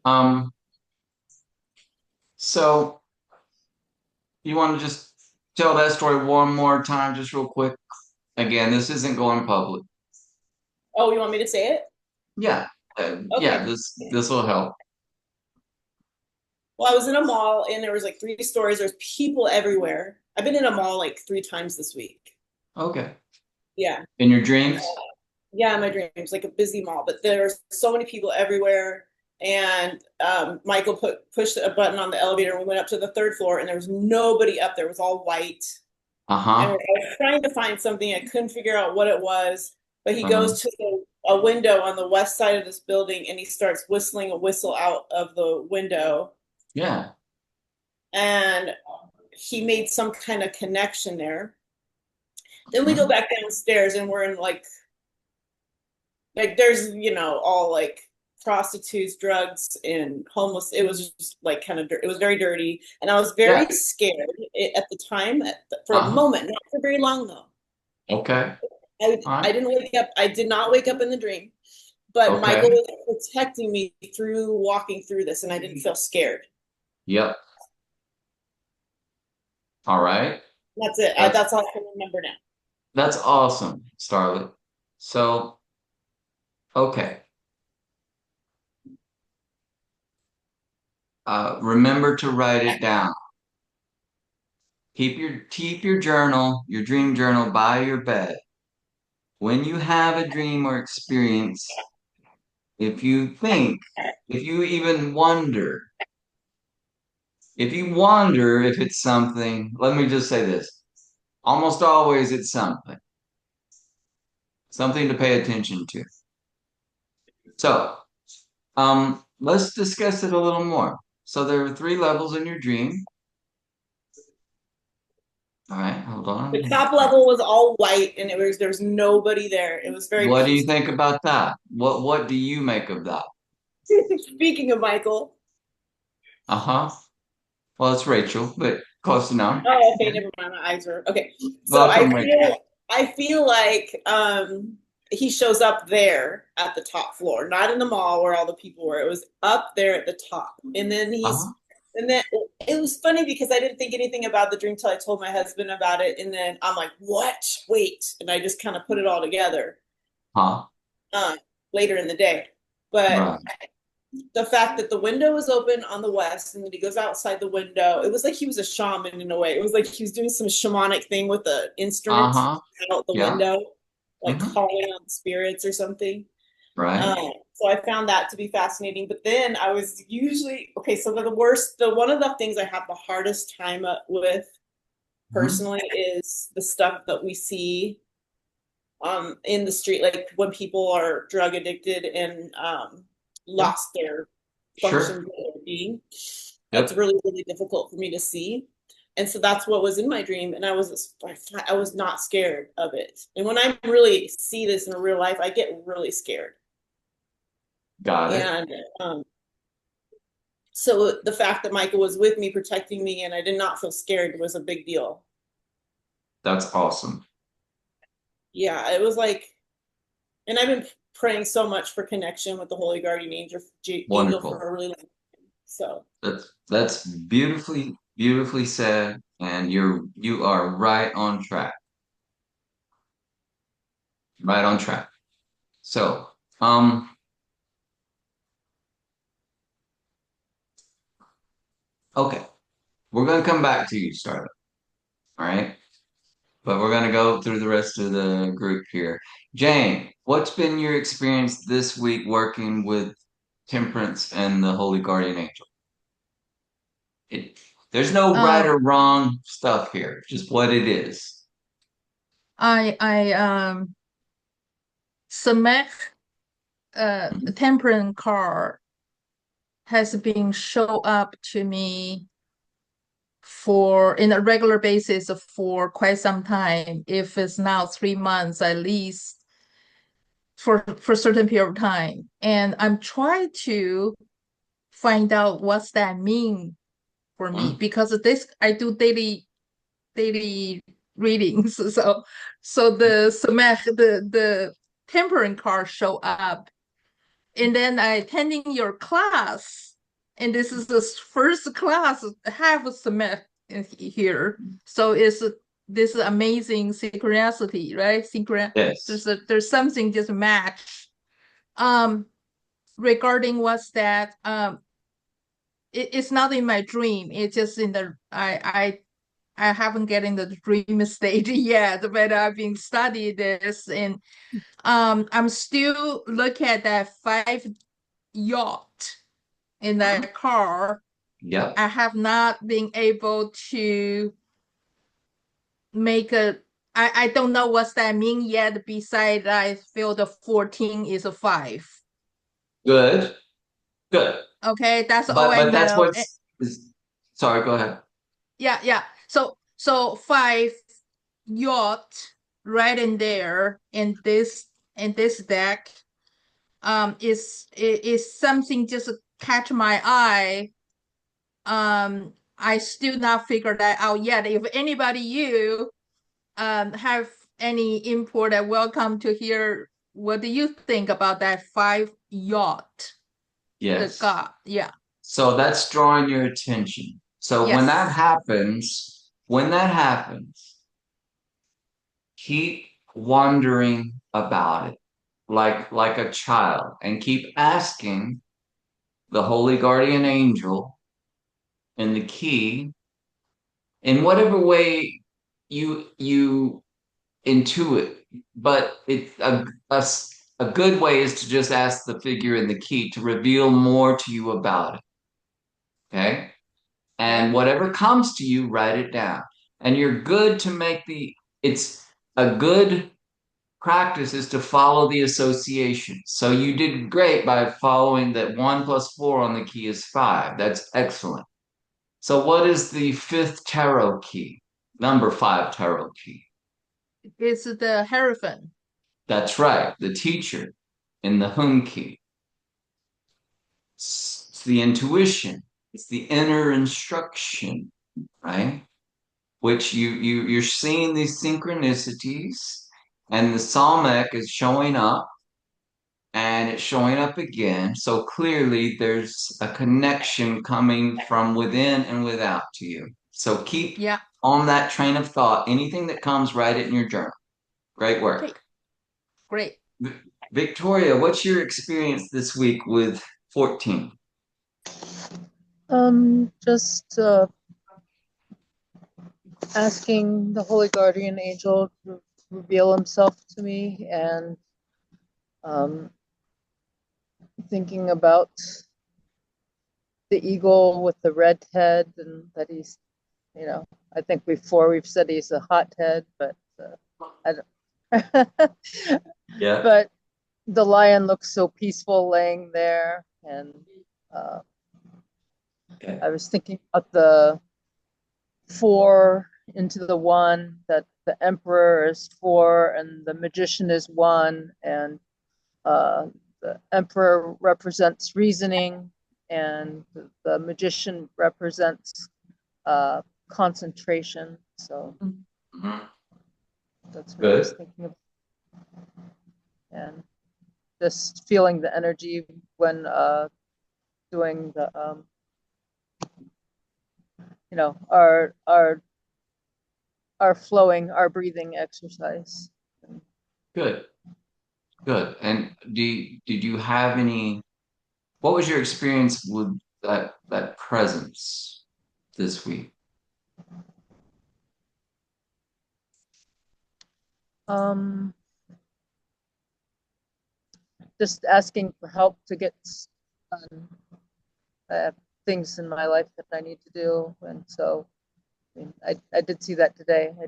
Um, so you want to just tell that story one more time, just real quick? Again, this isn't going public. Oh, you want me to say it? Yeah, yeah. Okay. This will help. Well, I was in a mall and there was like three stores. There's people everywhere. I've been in a mall like three times this week. Okay. Yeah. In your dreams? Yeah, in my dreams, like a busy mall, but there's so many people everywhere. And Michael pushed a button on the elevator and we went up to the third floor and there was nobody up there. It was all white. And I Uh-huh. was trying to find something. I couldn't figure out what it was. But he Uh-huh. goes to a window on the west side of this building and he starts whistling a whistle out of the window. Yeah. And he made some kind of connection there. Then we go Mhm. back downstairs and we're in like there's all like prostitutes, drugs, and homeless. It was just like kind of it was very dirty, and I was Yeah. very scared at the time for a Uh-huh. moment, not for very long though. Okay. I All right. I didn't wake up. I did not wake up in the dream, but Michael Okay. was protecting me through walking through this, and I didn't feel scared. Yep. All right. That's it. That's That's all I can remember now. that's awesome, Starlet. So, okay. Remember to write it down. Keep your journal, your dream journal by your bed. When you have a dream or experience, if you think, if you even wonder, if you wonder if it's something, let me just say this. Almost always it's something to pay attention to. So, let's discuss it a little more. So there are three levels in your dream. All right, hold The on. top level was all white, and there's nobody there. It was very What do you peaceful. think about that? What do you make of that? Speaking of Michael, Uh-huh. Well, it's Rachel, but close enough. oh, okay, Yeah. never mind. My eyes are okay. So Welcome, Rachel. I feel like he shows up there at the top floor, not in the mall where all the people were. It was up there at the top. Uh-huh. And then it was funny because I didn't think anything about the dream till I told my husband about it. And then I'm like, what? Wait. And I just kind of put it all together Huh. uh, later in the day. But Right. the fact that the window was open on the west and then he goes outside the window, it was like he was a shaman in a way. It was like he was doing some shamanic thing with the instrument Uh-huh. out the Yeah. window, like Mm-hmm. calling on spirits or something. Right. So I found that to be fascinating. But then I was usually okay. So the one of the things I have the hardest time with Mm-hmm. personally is the stuff that we see in the street, like when people are drug addicted and Yeah. lost their Sure. functions of their being. That's Yep. really, really difficult for me to see. And so that's what was in my dream. And I was not scared of it. And when I really see this in real life, I get really scared. Got it. And so the fact that Michael was with me, protecting me, and I did not feel scared was a big deal. That's awesome. Yeah, it was like, and I've been praying so much for connection with the Holy Guardian Angel for Wonderful. a really long time. So That's beautifully, beautifully said, and you are right on track. Right on track. So, okay. We're gonna come back to you, Starlet. All right. But we're gonna go through the rest of the group here. Jane, what's been your experience this week working with Temperance and the Holy Guardian Angel? It, there's no right Um, or wrong stuff here, just what it is. I Samek Mhm. temperance card has been show up to me for in a regular basis for quite some time. If it's now 3 months at least for a certain period of time. And I'm trying to find out what's that mean for me Mhm. because of this I do daily readings. So the Samek the temperance card show up and then I attending your class, and this is the first class I have met here. So it's this amazing synchronicity, right? Yes. There's something just match. Um, regarding what's that? It's not in my dream. It's just in the I haven't getting the dream stage yet, but I've been studying this, and I'm still looking at that 5 yacht in Mhm. that car. Yep. I have not been able to make a I don't know what's that mean yet. Besides, I feel the 14 is a 5. Good. Good. Okay, that's all But I that's know. what's sorry, go ahead. Yeah. So 5 yacht right in there in this deck is something just catch my eye. I still not figured that out yet. If anybody you have any input, welcome to hear what do you think about that 5 yacht, the Yes. god. Yeah. So that's drawing your attention. So Yes. when that happens, keep wondering about it like a child and keep asking the holy guardian angel and the key in whatever way you intuit. But a good way is to just ask the figure in the key to reveal more to you about it. Okay. Yeah. And whatever comes to you, write it down. And you're good to make it's a good practice is to follow the association. So you did great by following that 1 plus 4 on the key is 5. That's excellent. So what is the fifth tarot key? Number 5 tarot key. It's the Hierophant. That's right, the teacher in the Hun key. It's the intuition. It's the inner instruction, right? Which you're seeing these synchronicities, and the Psalmic is showing up, and it's showing up again. So clearly, there's a connection coming from within and without to you. So keep Yeah. on that train of thought. Anything that comes, write it in your journal. Great Okay. work. Great. Victoria, what's your experience this week with 14? Just asking the Holy Guardian Angel to reveal himself to me and um, thinking about the eagle with the red head and that he's, I think before we've said he's a hothead, but I don't. Yeah. But the lion looks so peaceful laying there, and Okay. I was thinking about the 4 into the 1, that the emperor is 4 and the magician is 1, and the emperor represents reasoning and the magician represents concentration. So Mhm. that's what I was Good. thinking of, and just feeling the energy when doing the our flowing, our breathing exercise. Good. Good. And did you have any? What was your experience with that presence this week? Um, just asking for help to get done. I have things in my life that I need to do, and so I did see that today. I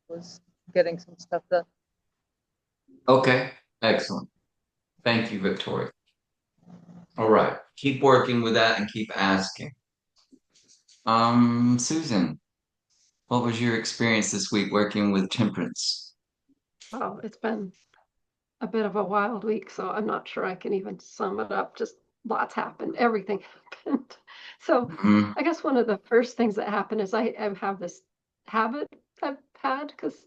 was getting some stuff done. Okay, excellent. Thank you, Victoria. All right, keep working with that and keep asking. Susan, what was your experience this week working with Temperance? Well, it's been a bit of a wild week, so I'm not sure I can even sum it up. Just lots happened, everything happened. So Mhm. I guess one of the first things that happened is I have this habit I've had because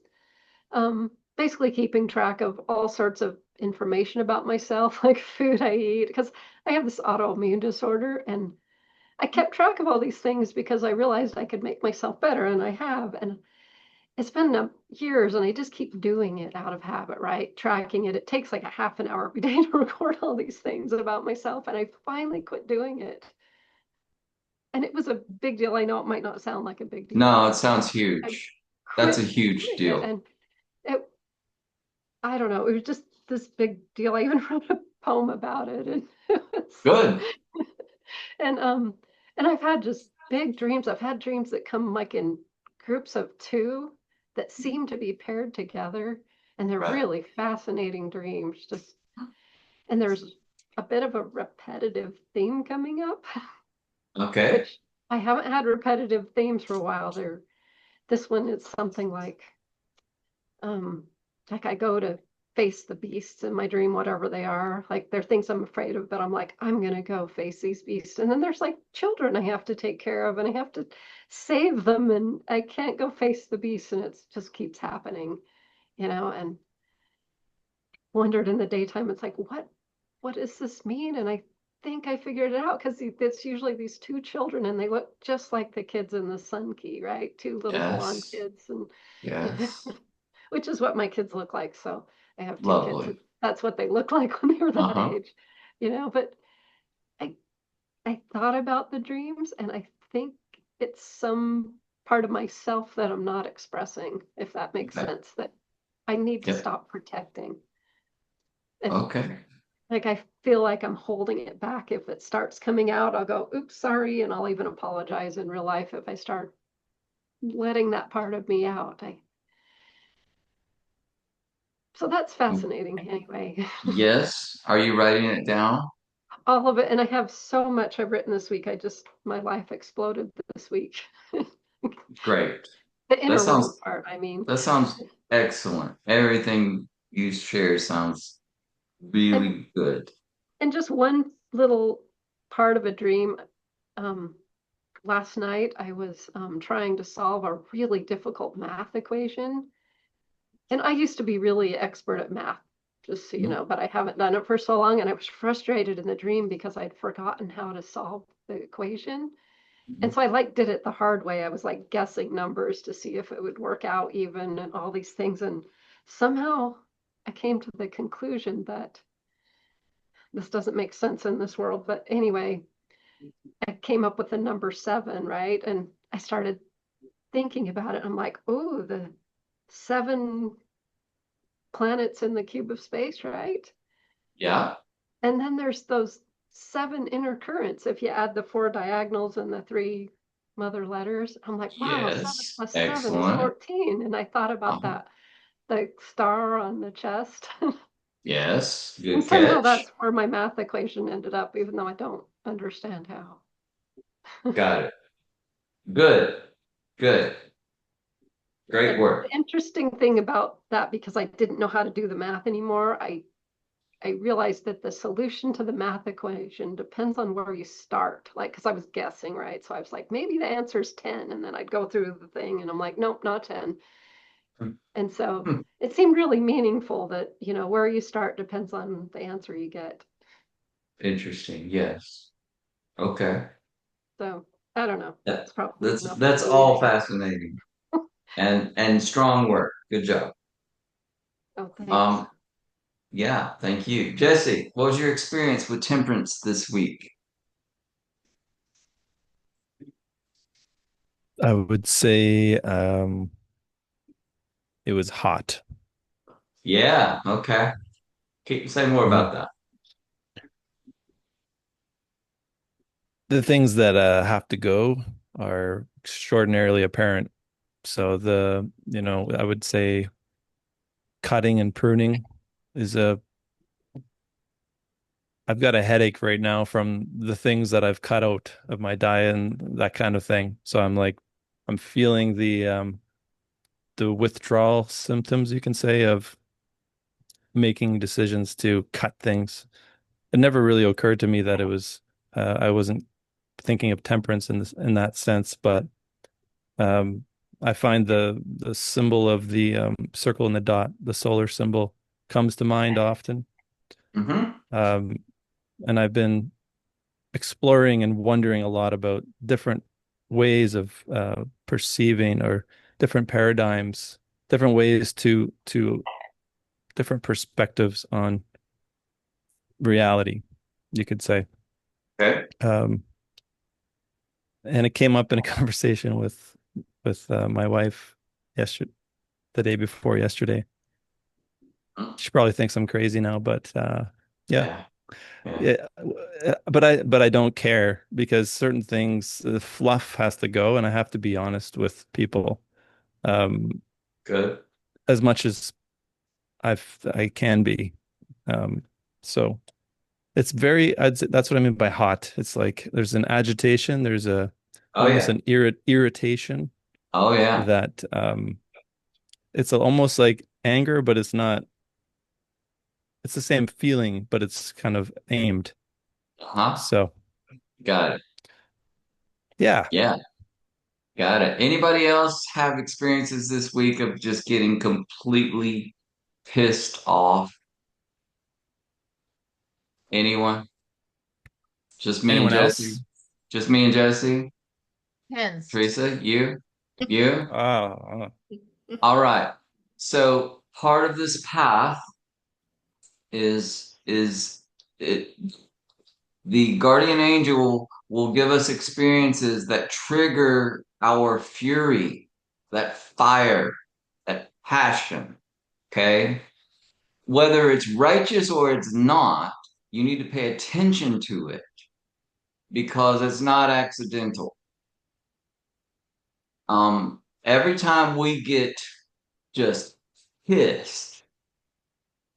basically keeping track of all sorts of information about myself, like food I eat, because I have this autoimmune disorder, and I kept track of all these things because I realized I could make myself better, and I have. And it's been years, and I just keep doing it out of habit, right? Tracking it. It takes like a half an hour every day to record all these things about myself, and I finally quit doing it. And it was a big deal. I know it might not sound like a big deal, No, it but sounds I huge. That's a quit huge doing it. deal. And it, I don't know, it was just this big deal. I even wrote a poem about it. And it was, Good. and and I've had just big dreams. I've had dreams that come like in groups of two that seem to be paired together. And they're Right. really fascinating dreams. Just and there's a bit of a repetitive theme coming up, Okay. which I haven't had repetitive themes for a while. This one is something um like I go to face the beasts in my dream, whatever they are. Like they're things I'm afraid of, but I'm like, I'm gonna go face these beasts. And then there's like children I have to take care of and I have to save them and I can't go face the beasts and it just keeps happening, and wondered in the daytime, it's like, what does this mean? And I think I figured it out because it's usually these two children and they look just like the kids in the Sun Key, right? Two little blonde Yes. kids and Yes. which is what my kids look like. So I have two kids. Lovely. That's what they look like when they were that Uh-huh. age, But I I thought about the dreams, and I think it's some part of myself that I'm not expressing, if that makes Okay. sense. That I need to Yep. stop protecting, and Okay. like I feel like I'm holding it back. If it starts coming out, I'll go, "Oops, sorry," and I'll even apologize in real life if I start letting that part of me out. So that's fascinating anyway. Yes. Are you writing it down? All of it. And I have so much I've written this week. My life exploded this week. Great. The That inner world sounds part, I mean. that sounds excellent. Everything you share sounds And really good. just one little part of a dream. Um, Last night I was trying to solve a really difficult math equation. And I used to be really expert at math, just so you Mhm. know, but I haven't done it for so long. And I was frustrated in the dream because I'd forgotten how to solve the equation. And Mhm. so I did it the hard way. I was like guessing numbers to see if it would work out even and all these things. And somehow I came to the conclusion that this doesn't make sense in this world. But anyway, I came up with the number seven, right? And I started thinking about it. I'm like, oh, the seven planets in the cube of space, right? Yeah. And then there's those seven inner currents. If you add the four diagonals and the three mother letters, I'm like, wow, seven Yes. plus seven is Excellent. 14. And I thought about Uh-huh. that, the star on the chest. Yes. And Good somehow catch. that's where my math equation ended up, even though I don't understand how. Got it. Good. Good. Great But work. the interesting thing about that, because I didn't know how to do the math anymore, I realized that the solution to the math equation depends on where you start. Like, because I was guessing, right? So I was like, maybe the answer is 10. And then I'd go through the thing and I'm like, nope, not 10. And so Hmm. it seemed really meaningful that, where you start depends on the answer you get. Interesting. Yes. Okay. So I don't know. That, It's probably that's enough that's for me, I all guess. fascinating and strong work. Good job. Oh, thanks. Um, yeah, thank you. Jesse, what was your experience with temperance this week? I would say it was hot. Yeah, okay. Say more Mhm. about that. The things that have to go are extraordinarily apparent. So I would say cutting and pruning is a I've got a headache right now from the things that I've cut out of my diet and that kind of thing. So I'm feeling the withdrawal symptoms, you can say, of making decisions to cut things. It never really occurred to me that I wasn't thinking of temperance in that sense, but I find the symbol of the circle and the dot, the solar symbol, comes to mind often. Mm-hmm. Um, and I've been exploring and wondering a lot about different ways of perceiving or different paradigms, different ways to different perspectives on reality, you could say. Okay. Um, and it came up in a conversation with my wife yesterday, the day before yesterday. Mm. She probably thinks I'm crazy now, but yeah, Yeah. Yeah. yeah. But I don't care because certain things, the fluff has to go, and I have to be honest with people, um, Good. as much as I can be. Um, so it's that's what I mean by hot. It's like there's an agitation, there's a Oh almost yeah. an irritation Oh yeah. that it's almost like anger, but it's not. It's the same feeling, but it's kind of aimed. Uh-huh. So Got it. yeah. Yeah. Got it. Anybody else have experiences this week of just getting completely pissed off? Anyone? Just me and Anyone Jesse? else? Just me and Jesse? Hence. Teresa, you? You? Oh, All right. So part of this path is it the guardian angel will give us experiences that trigger our fury, that fire, that passion. Okay? Whether it's righteous or it's not, you need to pay attention to it because it's not accidental. Every time we get just pissed,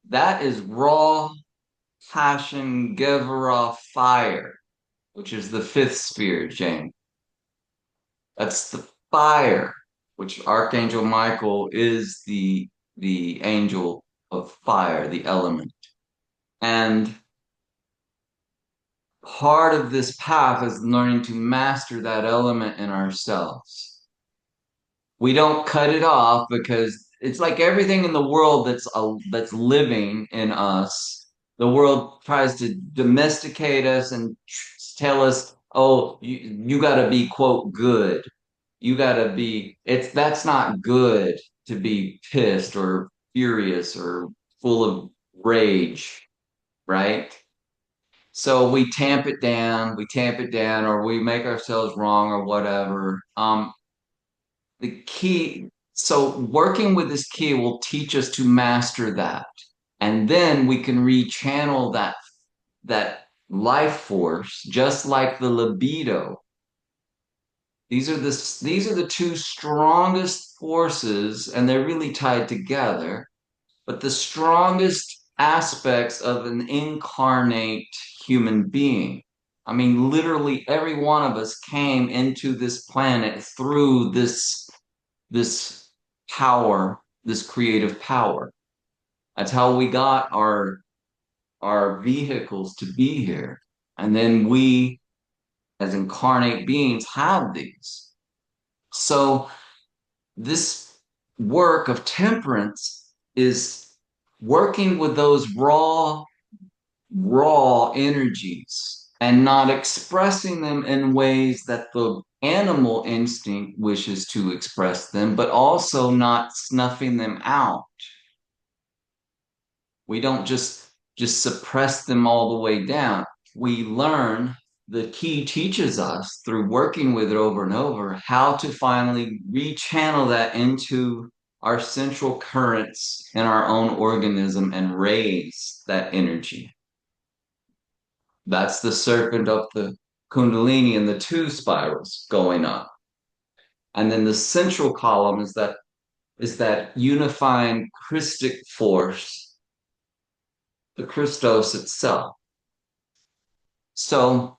that is raw passion, Gevurah fire, which is the fifth sphere, Jane. That's the fire, which Archangel Michael is the angel of fire, the element. And part of this path is learning to master that element in ourselves. We don't cut it off because it's like everything in the world that's living in us. The world tries to domesticate us and tell us, "Oh, you got to be quote good. You got to be." It's that's not good to be pissed or furious or full of rage, right? So we tamp it down, or we make ourselves wrong or whatever. The key, so working with this key will teach us to master that. And then we can rechannel that life force, just like the libido. These are the two strongest forces, and they're really tied together, but the strongest aspects of an incarnate human being. I mean, literally every one of us came into this planet through this power, this creative power. That's how we got our vehicles to be here. And then we, as incarnate beings, have these. So this work of temperance is working with those raw energies and not expressing them in ways that the animal instinct wishes to express them, but also not snuffing them out. We don't just suppress them all the way down. We learn, the key teaches us through working with it over and over how to finally rechannel that into our central currents in our own organism and raise that energy. That's the serpent of the Kundalini and the two spirals going up. And then the central column is that unifying Christic force, the Christos itself. So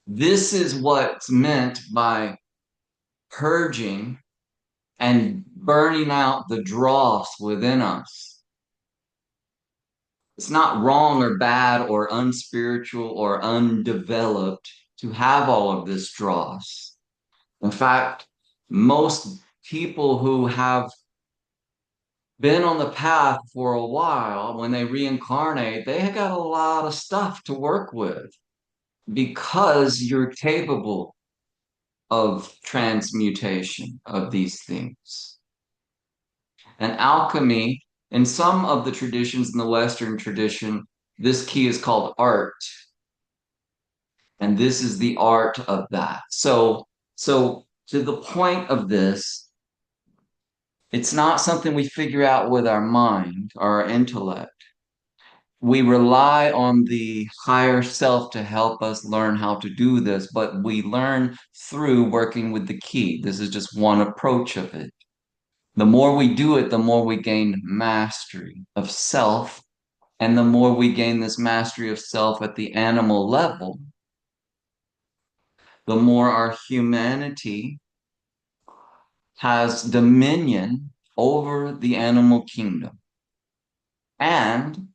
this is what's meant by purging and burning out the dross within us. It's not wrong or bad or unspiritual or undeveloped to have all of this dross. In fact, most people who have been on the path for a while, when they reincarnate, they have got a lot of stuff to work with because you're capable of transmutation of these things. And alchemy, in some of the traditions in the Western tradition, this key is called art. And this is the art of that. So to the point of this, it's not something we figure out with our mind or our intellect. We rely on the higher self to help us learn how to do this, but we learn through working with the key. This is just one approach of it. The more we do it, the more we gain mastery of self. And the more we gain this mastery of self at the animal level, the more our humanity has dominion over the animal kingdom. And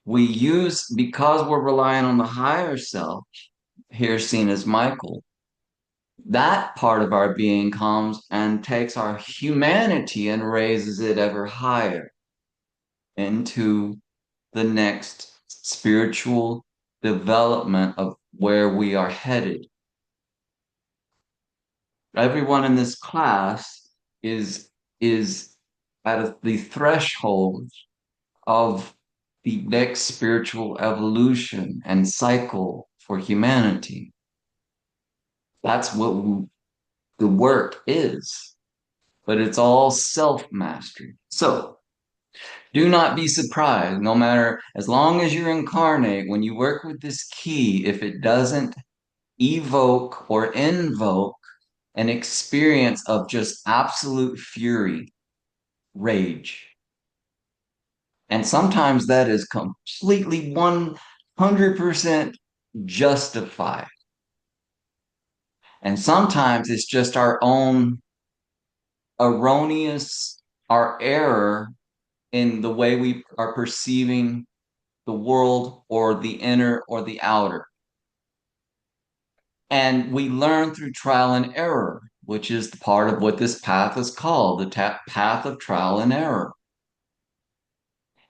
we use, because we're relying on the higher self, here seen as Michael, that part of our being comes and takes our humanity and raises it ever higher into the next spiritual development of where we are headed. Everyone in this class is at the threshold of the next spiritual evolution and cycle for humanity. That's what the work is, but it's all self-mastery. So do not be surprised, no matter, as long as you incarnate, when you work with this key, if it doesn't evoke or invoke an experience of just absolute fury, rage. And sometimes that is completely 100% justified. And sometimes it's just our own erroneous, our error in the way we are perceiving the world or the inner or the outer. And we learn through trial and error, which is the part of what this path is called, the path of trial and error.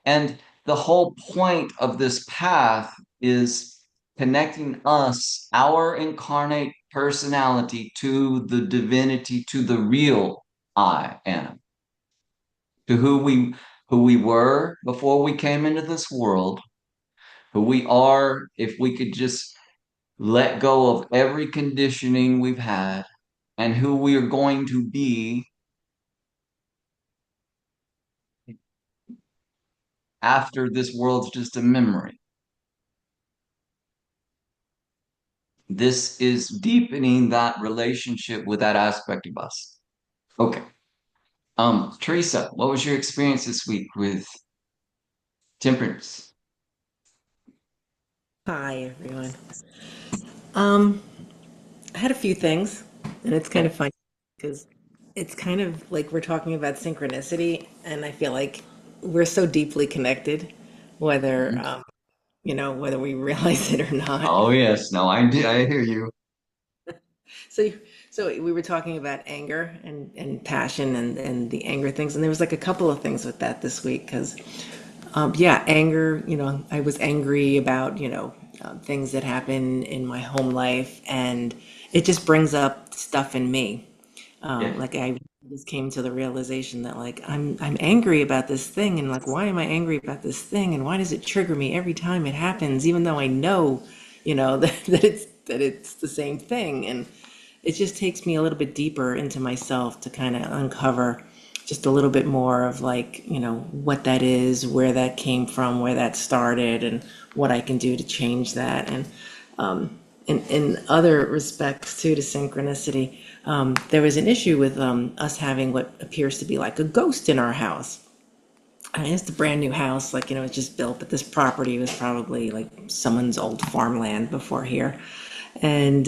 And the whole point of this path is connecting us, our incarnate personality, to the divinity, to the real I am, to who we were before we came into this world, who we are if we could just let go of every conditioning we've had, and who we are going to be after this world's just a memory. This is deepening that relationship with that aspect of us. Okay. Teresa, what was your experience this week with Temperance? Hi, everyone. Um, I had a few things, and it's kind Okay. of funny because it's kind of like we're talking about synchronicity, and I feel like we're so deeply connected, whether Mhm. whether we realize it or not. Oh yes, no, I did. I hear you. So, so we were talking about anger and passion and the anger things, and there was like a couple of things with that this week because yeah, anger, I was angry about, things that happen in my home life, and it just brings up stuff in me. Yeah. Like I just came to the realization that like I'm angry about this thing, and like why am I angry about this thing, and why does it trigger me every time it happens, even though I know, that it's the same thing, and it just takes me a little bit deeper into myself to kind of uncover just a little bit more of like, what that is, where that came from, where that started, and what I can do to change that. And in other respects too, to synchronicity, there was an issue with us having what appears to be like a ghost in our house. And it's a brand new house, like, it's just built, but this property was probably like someone's old farmland before here. And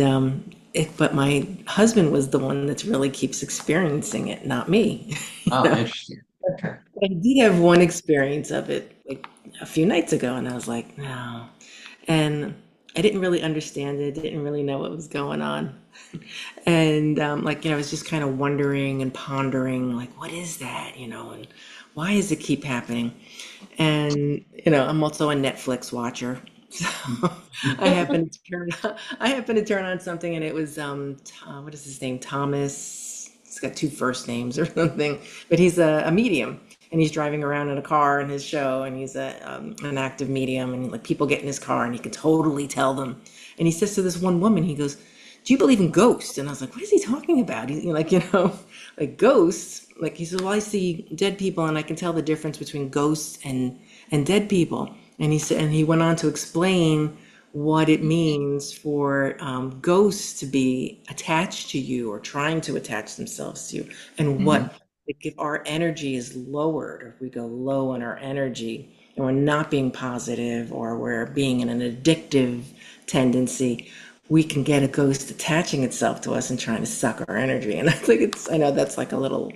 but my husband was the one that's really keeps experiencing it, not me. you Oh, know. interesting. Okay. I did have one experience of it like a few nights ago, and I was like, no. And I didn't really understand it, didn't really know what was going on. And like, I was just kind of wondering and pondering, like, what is that, and why does it keep happening? And, I'm also a Netflix watcher. So I happened to turn on something, and it was what is his name? Thomas. He's got two first names or something, but he's a medium, and he's driving around in a car in his show, and he's an active medium, and like people get in his car, and he can totally tell them. And he says to this one woman, he goes, "Do you believe in ghosts?" And I was like, "What is he talking about?" He's like, like ghosts. Like he said, "Well, I see dead people, and I can tell the difference between ghosts and dead people." And he said, and he went on to explain what it means for ghosts to be attached to you or trying to attach themselves to you, and Mhm. what like if our energy is lowered, or if we go low in our energy, and we're not being positive, or we're being in an addictive tendency, we can get a ghost attaching itself to us and trying to suck our energy. And I think I know that's like a little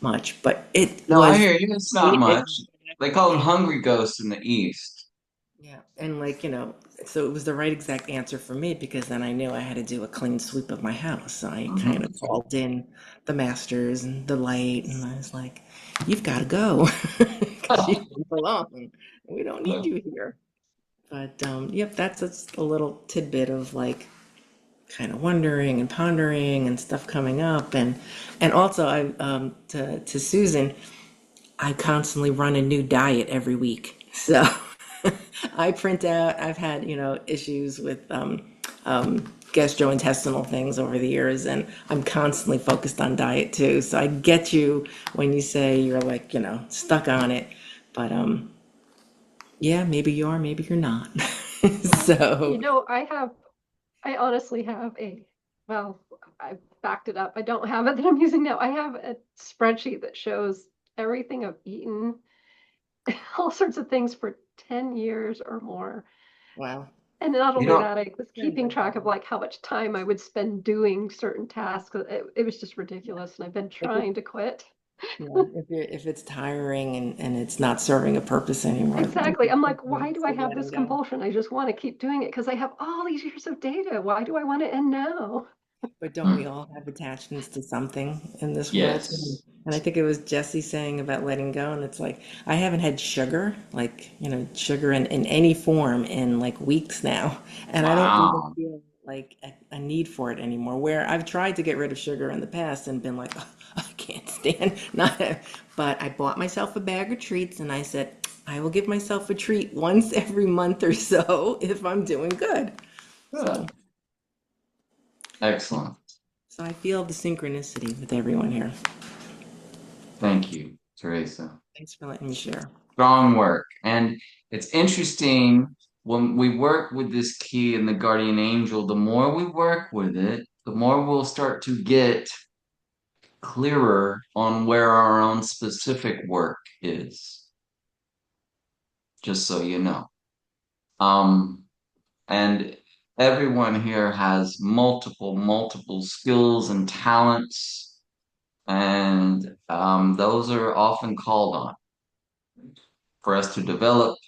much, but it No, I was hear you. It's not it, much. They call them hungry ghosts in the East. yeah, and like, so it was the right exact answer for me, because then I knew I had to do a clean sweep of my house. So I kind Mhm. of called in the masters and the light, and I was like, "You've got to go because you don't belong. And we don't need you here." But yep, that's just a little tidbit of like kind of wondering and pondering and stuff coming up, and also I to Susan. I constantly run a new diet every week. So I print out, I've had, issues with gastrointestinal things over the years, and I'm constantly focused on diet too. So I get you when you say you're like, stuck on it. But yeah, maybe you are, maybe you're not. So, I honestly have well, I backed it up. I don't have it that I'm using now. I have a spreadsheet that shows everything I've eaten, all sorts of things for 10 years or more. wow. And not You only know, that, I was keeping track of like how much time I would spend doing certain tasks. It was just ridiculous, and I've been If it, trying to quit. if it's tiring and it's not serving a purpose anymore, then Exactly. I'm like, why it's do I good have letting this go. compulsion? I just want to keep doing it because I have all these years of data. Why do I want to end now? But don't we mm, all have attachments to something in this world too? yes. And I think it was Jesse saying about letting go, and it's like I haven't had sugar, like, sugar in any form in like weeks now, and I don't even Wow. feel like a need for it anymore. Where I've tried to get rid of sugar in the past and been like, "Oh, I can't stand not," but I bought myself a bag of treats, and I said I will give myself a treat once every month or so if I'm doing good. So. Good. Excellent. So I feel the synchronicity with everyone here. Thank you, Teresa. Thanks for letting me share. Strong work. And it's interesting when we work with this key and the guardian angel, the more we work with it, the more we'll start to get clearer on where our own specific work is, just so you know. Um, and everyone here has multiple skills and talents, and those are often called on for us to develop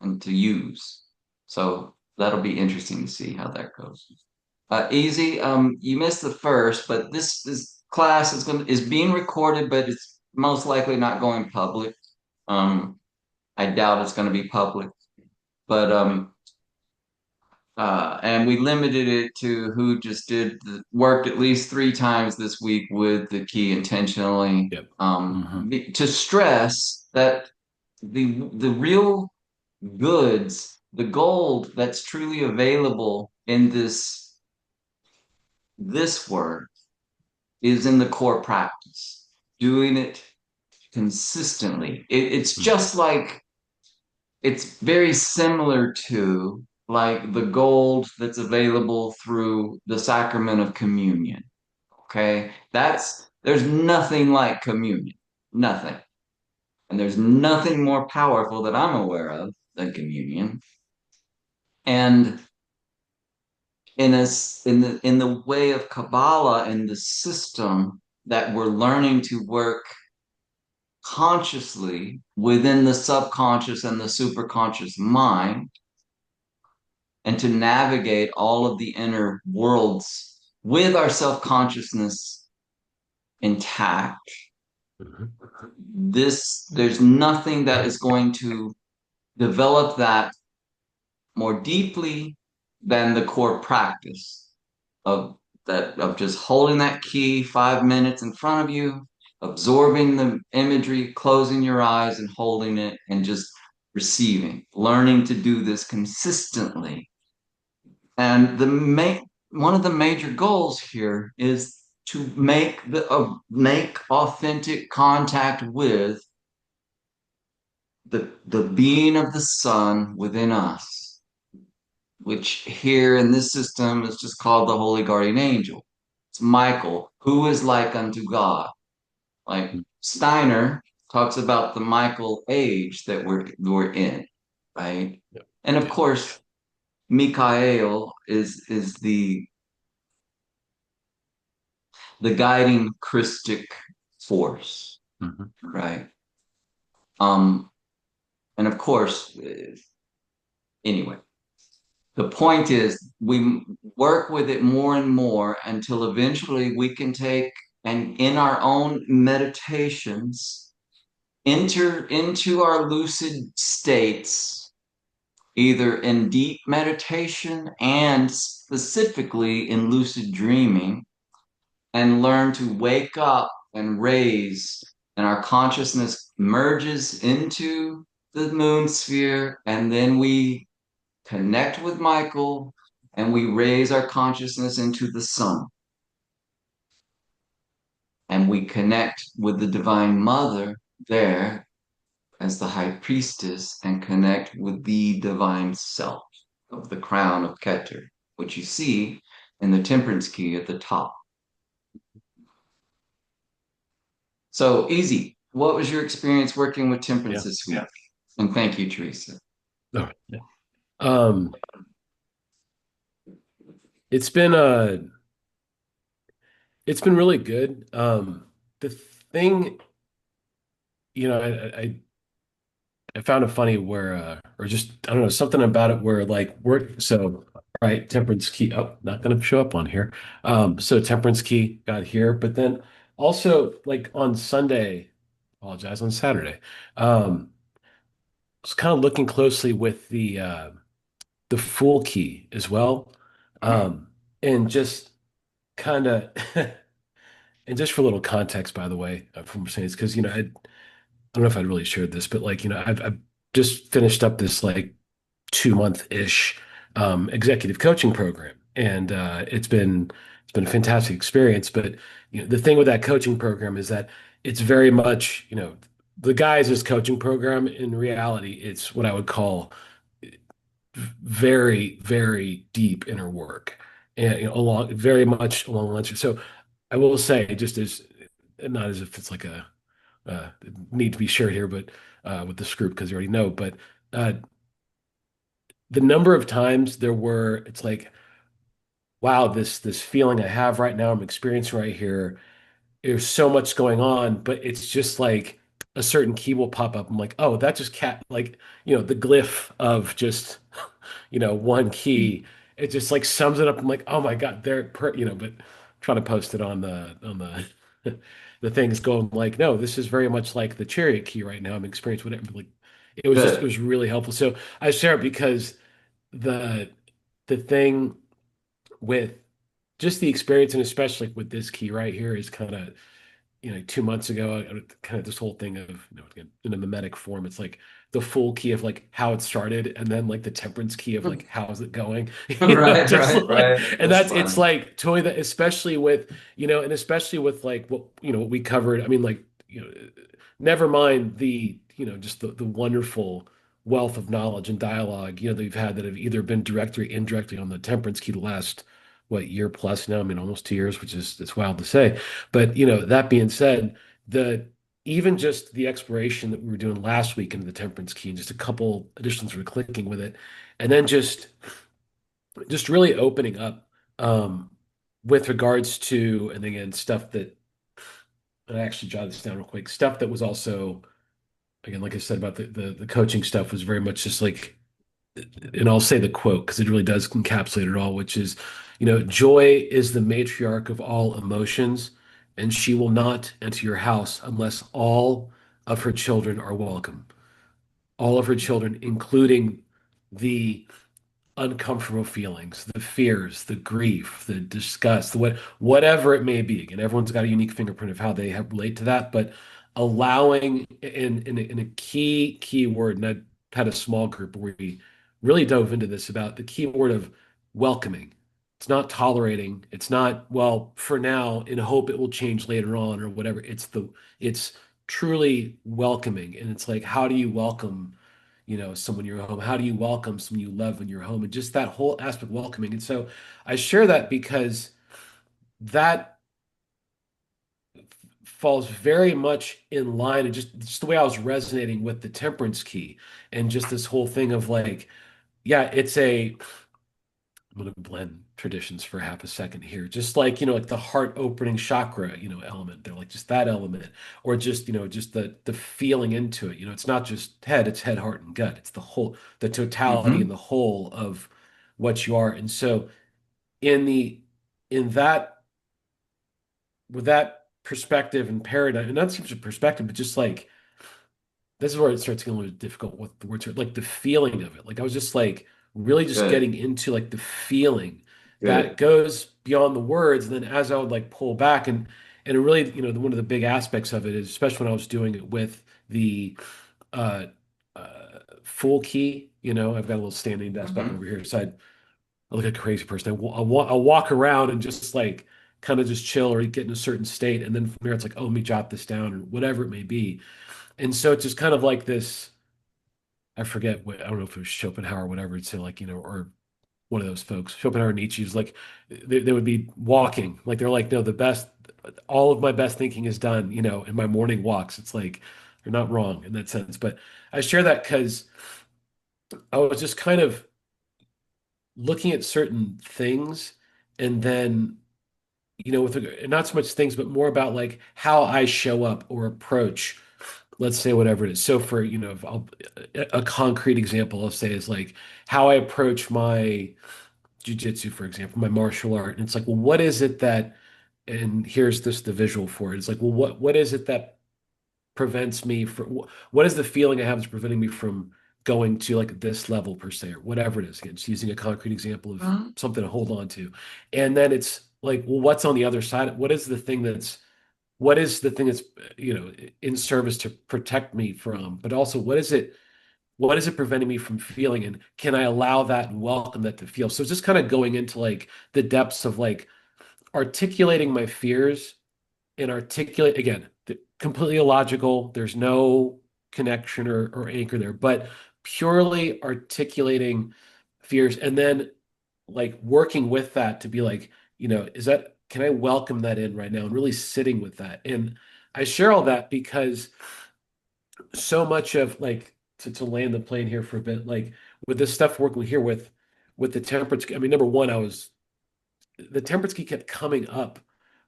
and to use. So that'll be interesting to see how that goes. Easy. You missed the first, but this class is being recorded, but it's most likely not going public. Um, I doubt it's going to be public, but and we limited it to who just worked at least 3 times this week with the key intentionally. Yep. Uh-huh. To stress that the real goods, the gold that's truly available in this work is in the core practice, doing it consistently. It's just like it's very similar to like the gold that's available through the sacrament of communion. Okay, there's nothing like communion, nothing, and there's nothing more powerful that I'm aware of than communion. And in the way of Kabbalah and the system that we're learning to work consciously within the subconscious and the superconscious mind, and to navigate all of the inner worlds with our self-consciousness intact. There's nothing that is going to develop that more deeply than the core practice of just holding that key 5 minutes in front of you, absorbing the imagery, closing your eyes and holding it and just receiving, learning to do this consistently. And one of the major goals here is to make authentic contact with the being of the sun within us, which here in this system is just called the Holy Guardian Angel. It's Michael, who is like unto God. Like Steiner talks about the Michael age that we're in, right? Yep. And of course, Michael is the guiding Christic force, right? And of course, anyway, the point is we work with it more and more until eventually we can take and in our own meditations enter into our lucid states, either in deep meditation and specifically in lucid dreaming, and learn to wake up and raise, and our consciousness merges into the moon sphere, and then we connect with Michael and we raise our consciousness into the sun. And we connect with the Divine Mother there as the High Priestess and connect with the Divine Self of the crown of Keter, which you see in the Temperance key at the top. So, Easy, what was your experience working with Temperance this week? And thank you, Teresa. Oh, yeah. It's been really good. The thing, I found it funny where or just I don't know, something about it where like work so right, Temperance key. Oh, not gonna show up on here. So Temperance key got here, but then also like on Sunday, apologize, on Saturday. I was kind of looking closely with the Fool key as well. And just kind of and just for a little context, by the way, from saying it's because I don't know if I'd really shared this, but like I've just finished up this like 2 month-ish executive coaching program, and it's been a fantastic experience. But the thing with that coaching program is that it's very much the guys' coaching program. In reality, it's what I would call very, very deep inner work, and along very much along the lines. So I will say, just as not as if it's like a need to be shared here, but with this group because you already know. But uh, the number of times there were, it's like, wow, this feeling I have right now, I'm experiencing right here. There's so much going on, but it's just like a certain key will pop up. I'm like, oh, that just like the glyph of just one key. It just like sums it up. I'm like, oh my God, but trying to post it on the the things going like, no, this is very much like the chariot key right now. I'm experiencing whatever. Like it was really helpful. So I share it because the the thing with just the experience and especially with this key right here is kind of 2 months ago, kind of this whole thing of, again, in a mimetic form, it's like the full key of like how it started, and then like the temperance key of like how's it going, Right. and it's like totally that, especially with and especially with like what we covered. I mean, like never mind the just the wonderful wealth of knowledge and dialogue that we've had that have either been directly or indirectly on the temperance key the last year plus now. I mean, almost 2 years, which is it's wild to say. But that being said, the even just the exploration that we were doing last week into the temperance key and just a couple additions were clicking with it, and then just really opening up with regards to, and again, stuff that I actually jotted this down real quick, stuff that was also, again, like I said about the coaching stuff, was very much just like and I'll say the quote because it really does encapsulate it all, which is, joy is the matriarch of all emotions, and she will not enter your house unless all of her children are welcome. All of her children, including the uncomfortable feelings, the fears, the grief, the disgust, whatever it may be. Again, everyone's got a unique fingerprint of how they relate to that, but allowing in a key word, and I had a small group where we really dove into this about the key word of welcoming. It's not tolerating. It's not, well, for now, in hope it will change later on or whatever. It's truly welcoming. And it's like, how do you welcome someone in your home? How do you welcome someone you love in your home? And just that whole aspect of welcoming. And so I share that because that falls very much in line and just the way I was resonating with the temperance key and just this whole thing of like, yeah, I'm going to blend traditions for half a second here. Just like, like the heart opening chakra, element. They're like just that element, or just the feeling into it. It's not just head, it's head, heart, and gut. It's the totality and Hmm. the whole of what you are. And so in the in that with that perspective and paradigm, and not so much a perspective, but just like this is where it starts getting a little difficult with the words, like the feeling of it. Like I was just like really just Good. getting into like the feeling that Good. goes beyond the words. And then as I would like pull back and it really, one of the big aspects of it is, especially when I was doing it with the uh full key, I've got a little standing desk up Hmm. over here. So I look like a crazy person. I'll walk around and just like kind of just chill or get in a certain state. And then from there, it's like, oh, let me jot this down or whatever it may be. And so it's just kind of like this. I forget what, I don't know if it was Schopenhauer or whatever. It's like, or one of those folks, Schopenhauer, Nietzsche, was like, they would be walking. Like, they're like, no, all of my best thinking is done, in my morning walks. It's like, they're not wrong in that sense. But I share that because I was just kind of looking at certain things and then, with not so much things, but more about like how I show up or approach, let's say whatever it is. So for, if a concrete example I'll say is like how I approach my jujitsu, for example, my martial art. And it's like, well, what is it that, and here's the visual for it. It's like, well, what is it that prevents me from, what is the feeling I have that's preventing me from going to like this level per se, or whatever it is. Again, just using a concrete example of something to hold on to. And then it's like, well, what's on the other side? What is the thing that's, in service to protect me from, but also what is it preventing me from feeling? And can I allow that and welcome that to feel? So it's just kind of going into like the depths of like articulating my fears and articulate again, completely illogical. There's no connection or anchor there, but purely articulating fears and then like working with that to be like, can I welcome that in right now and really sitting with that? And I share all that because so much of like to land the plane here for a bit, like with this stuff working here with the temperance. I mean, number one, the temperance key kept coming up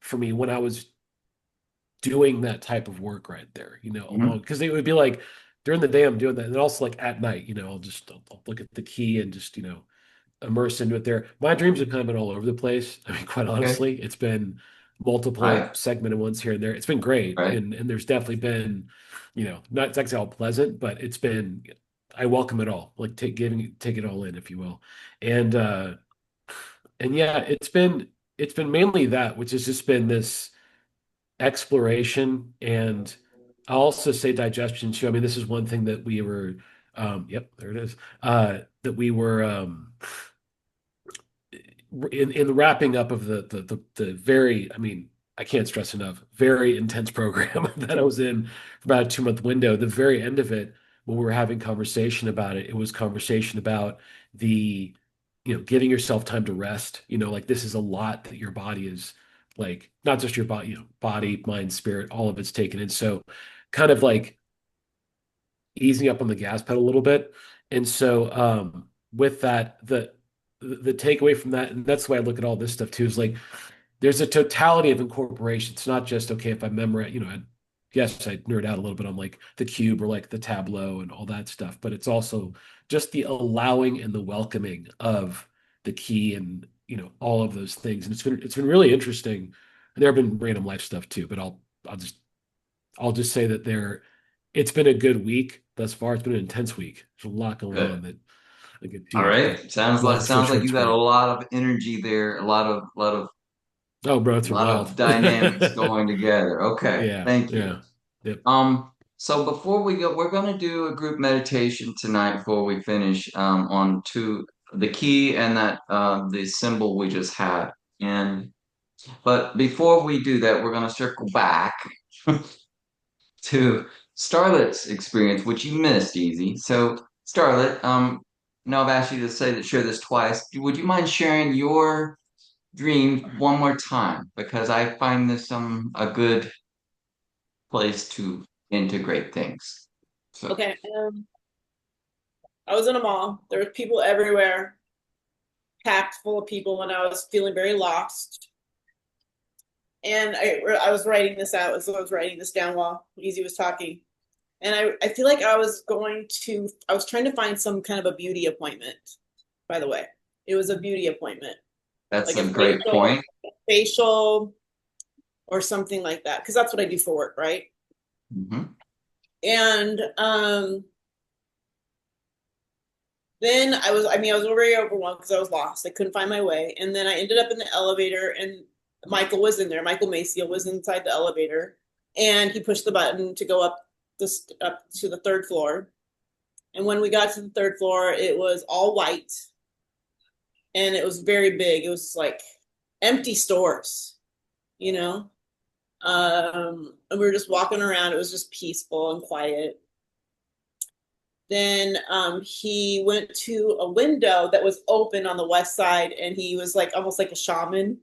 for me when I was doing that type of work right there, along Hmm. because it would be like during the day I'm doing that, and then also like at night, I'll look at the key and just immerse into it there. My dreams have kind of been all over the place. I mean, quite Okay. honestly, it's been multiple Right. segmented ones here and there. It's been great, Right. and there's definitely been, not exactly all pleasant, but it's been. I welcome it all, like take it all in, if you will, and uh, and yeah, it's been mainly that, which has just been this exploration and I'll also say digestion too. I mean, this is one thing that we were, yep, there it is, that we were in the wrapping up of the very, I mean, I can't stress enough, very intense program that I was in for about a 2 month window. The very end of it, when we were having conversation about it, it was conversation about the, giving yourself time to rest. Like this is a lot that your body is like, not just your body, body, mind, spirit, all of it's taken in. So kind of like easing up on the gas pedal a little bit. And so with that, the takeaway from that, and that's the way I look at all this stuff too, is like there's a totality of incorporation. It's not just okay if I memorize, yes, I nerd out a little bit on like the cube or like the tableau and all that stuff, but it's also just the allowing and the welcoming of the key and all of those things. And it's been really interesting. And there have been random life stuff too, but I'll just say that it's been a good week thus far. It's been an intense week. There's a lot going on Good. that I get too All much, but right. Sounds like long story short, you it's got a great. lot of energy there, Oh, bro, it's a been lot wild. of dynamics going together. Okay. Yeah, Thank you. yeah. Yep. So before we go, we're going to do a group meditation tonight before we finish on the key and that the symbol we just had. But before we do that, we're going to circle back to Starlet's experience, which you missed, Easy. So Starlet, now I've asked you to share this twice. Would you mind sharing your dream one more time? Because I find this a good place to integrate things. So Okay. I was in a mall. There were people everywhere, packed full of people, and I was feeling very lost. And I was writing this out as I was writing this down while Easy was talking. And I feel like I was trying to find some kind of a beauty appointment, by the way. It was a beauty appointment, that's like a great point. facial or something like that. Because that's what I do for work, right? Mhm. And then I was very overwhelmed because I was lost. I couldn't find my way. And then I ended up in the elevator and Michael was in there. Michael Maciel was inside the elevator and he pushed the button to go up to the third floor. And when we got to the third floor, it was all white and it was very big. It was like empty stores, you know? And we were just walking around. It was just peaceful and quiet. Then he went to a window that was open on the west side, and he was like almost like a shaman,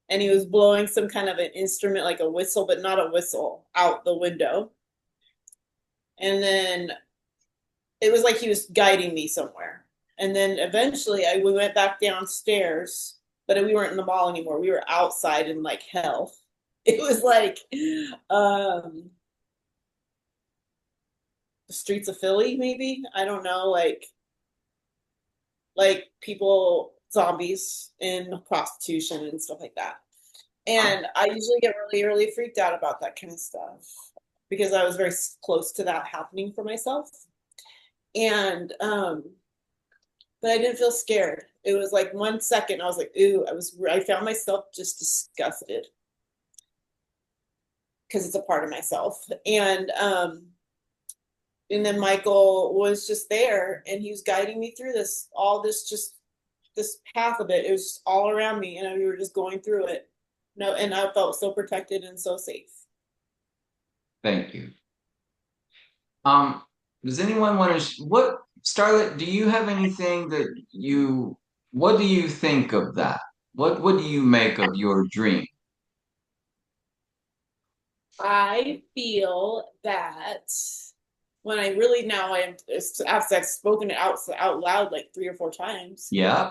and he was blowing some kind of an instrument, like a whistle, but not a whistle, out the window. And then it was like he was guiding me somewhere. And then eventually we went back downstairs, but we weren't in the mall anymore. We were outside in like hell. It was like the streets of Philly, maybe. I don't know, like people, zombies in prostitution and stuff like that. And I usually get really, really freaked out about that kind of stuff because I was very close to that happening for myself. And but I didn't feel scared. It was like 1 second I was like, ooh, I found myself just disgusted because it's a part of myself. And then Michael was just there and he was guiding me through this path of it. It was just all around me and we were just going through it. No, and I felt so protected and so safe. Thank you. Does anyone want to, Starlet, do you have anything what do you think of that? What do you make of your dream? I feel that when I really now after I've spoken it out loud like 3 or 4 times, Yeah.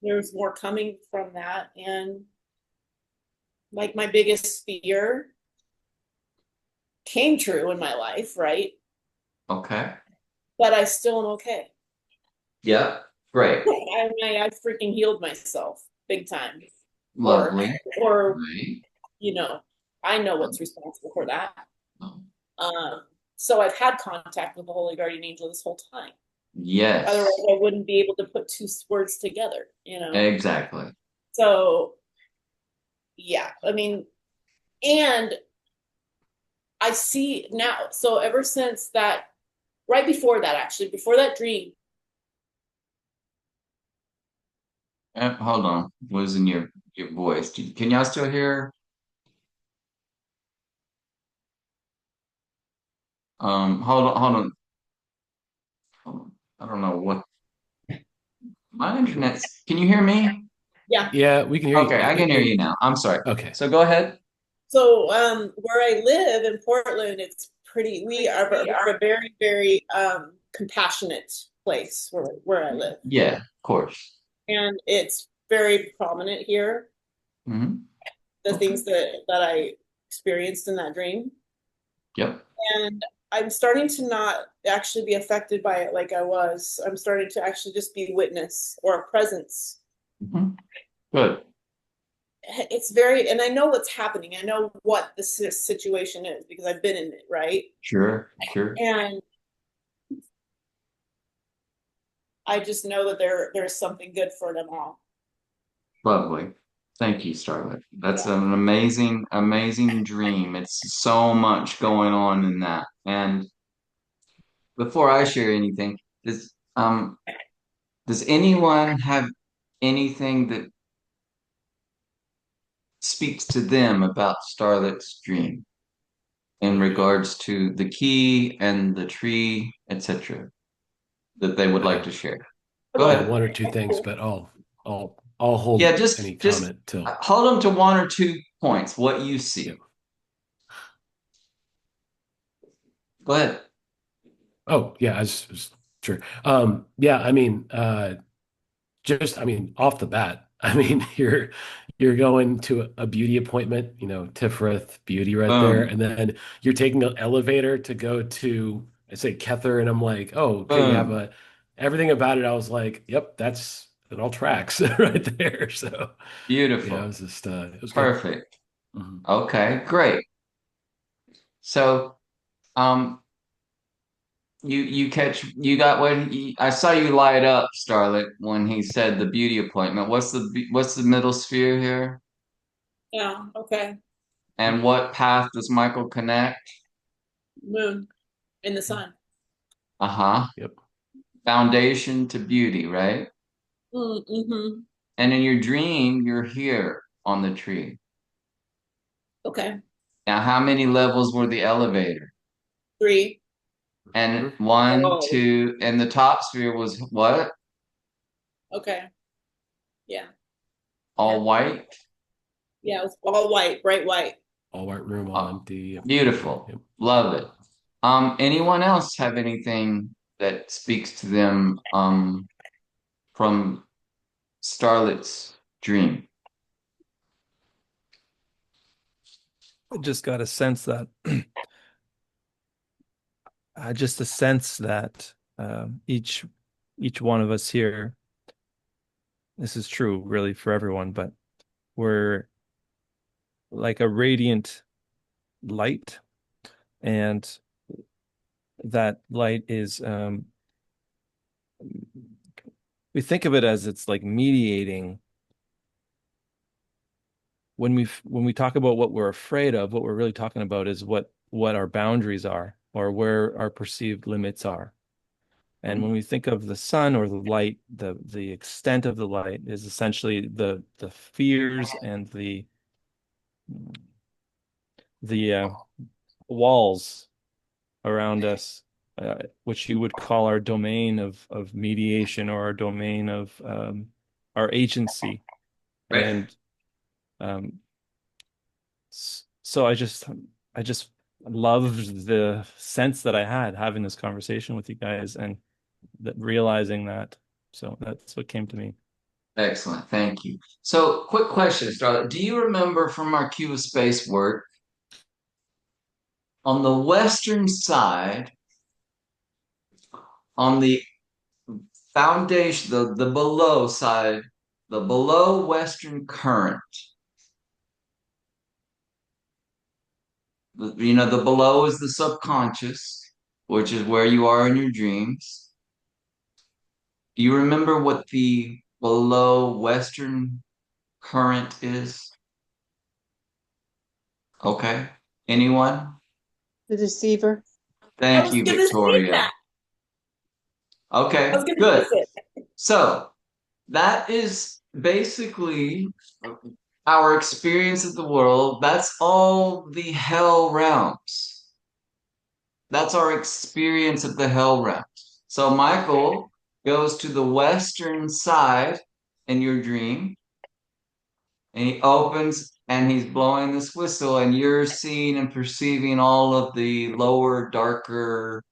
there's more coming from that. And like my biggest fear came true in my life, right? Okay. But I still am okay. Yeah. Great. I freaking healed myself big time. Lovely. Or Right. I know what's responsible for that. Oh. So I've had contact with the Holy Guardian Angel this whole time. Yes. Otherwise, I wouldn't be able to put two words together, Exactly. So, yeah, I mean, and I see now. So ever since that, right before that, actually, before that dream, Hold on. Losing your voice. Can y'all still hear? Hold on. Hold on. I don't know what my internet's. Can you hear me? yeah. Yeah, we can hear Okay, you. I can hear you now. I'm sorry. Okay. So go ahead. So where I live in Portland, we're a very, very compassionate place where I live. Yeah, of course. And it's very prominent here, Hmm. the Okay. things that I experienced in that dream. Yep. And I'm starting to not actually be affected by it like I was. I'm starting to actually just be witness or a presence. Mhm. Good. It's very, and I know what's happening. I know what the situation is because I've been in it, right? Sure. Sure. And I just know that there's something good for them all. Lovely. Thank you, Starlet. That's an amazing, amazing dream. It's so much going on in that. And before I share anything, does anyone have anything that speaks to them about Starlet's dream in regards to the key and the tree, etc., that they would I like have to share? Come Go I have on. ahead. one or two things, but I'll hold Yeah, any just comment till. hold them to one or two points, what you see. Yeah. Go ahead. Oh yeah, sure. Yeah, I mean, I mean, off the bat, I mean, you're going to a beauty appointment, Tiferet Beauty right there, Boom. and then you're taking an elevator to go to, I say Kether, and I'm like, oh, okay, you have Boom. everything about it. I was like, yep, it all tracks right there. So yeah, Beautiful. it was good. Perfect. Mhm. Okay, great. So, um, you got I saw you light up, Starlet, when he said the beauty appointment. What's the middle sphere here? Yeah, okay. And what path does Michael connect? Moon in the sun. Uh-huh. Yep. Foundation to beauty, right? Mm-hmm. And in your dream, you're here on the tree. Okay. Now, how many levels were the elevator? 3. And Mhm. one, Oh, two, and the top sphere was what? okay. Yeah. Yeah. All white? Yeah. It was all white, bright white. All white room, all Oh, empty. Yep. beautiful. Yep. Love it. Anyone else have anything that speaks to them from Starlet's dream? I just got a sense that just a sense that each one of us here, this is true really for everyone, but we're like a radiant light, and that light is we think of it as it's like mediating. When we talk about what we're afraid of, what we're really talking about is what our boundaries are, or where our perceived limits are. And when we think of the sun or the light, the extent of the light is essentially the fears and the walls around us, which you would call our domain of mediation, or our domain of our agency. Right. And um, so I just loved the sense that I had having this conversation with you guys, and that realizing that. So that's what came to me. Excellent. Thank you. So, quick question, Starlet. Do you remember from our Cube of Space work on the western side, on the foundation, the below side, the below western current, the below is the subconscious, which is where you are in your dreams. Do you remember what the below western current is? Okay. Anyone? The deceiver. I Thank was you, gonna say Victoria. that. I Okay, was gonna good. miss it. So that is basically our experience of the world. That's all the hell realms. That's our experience of the hell realms. So Michael goes to the western side in your dream, and he opens and he's blowing this whistle, and you're seeing and perceiving all of the lower, darker,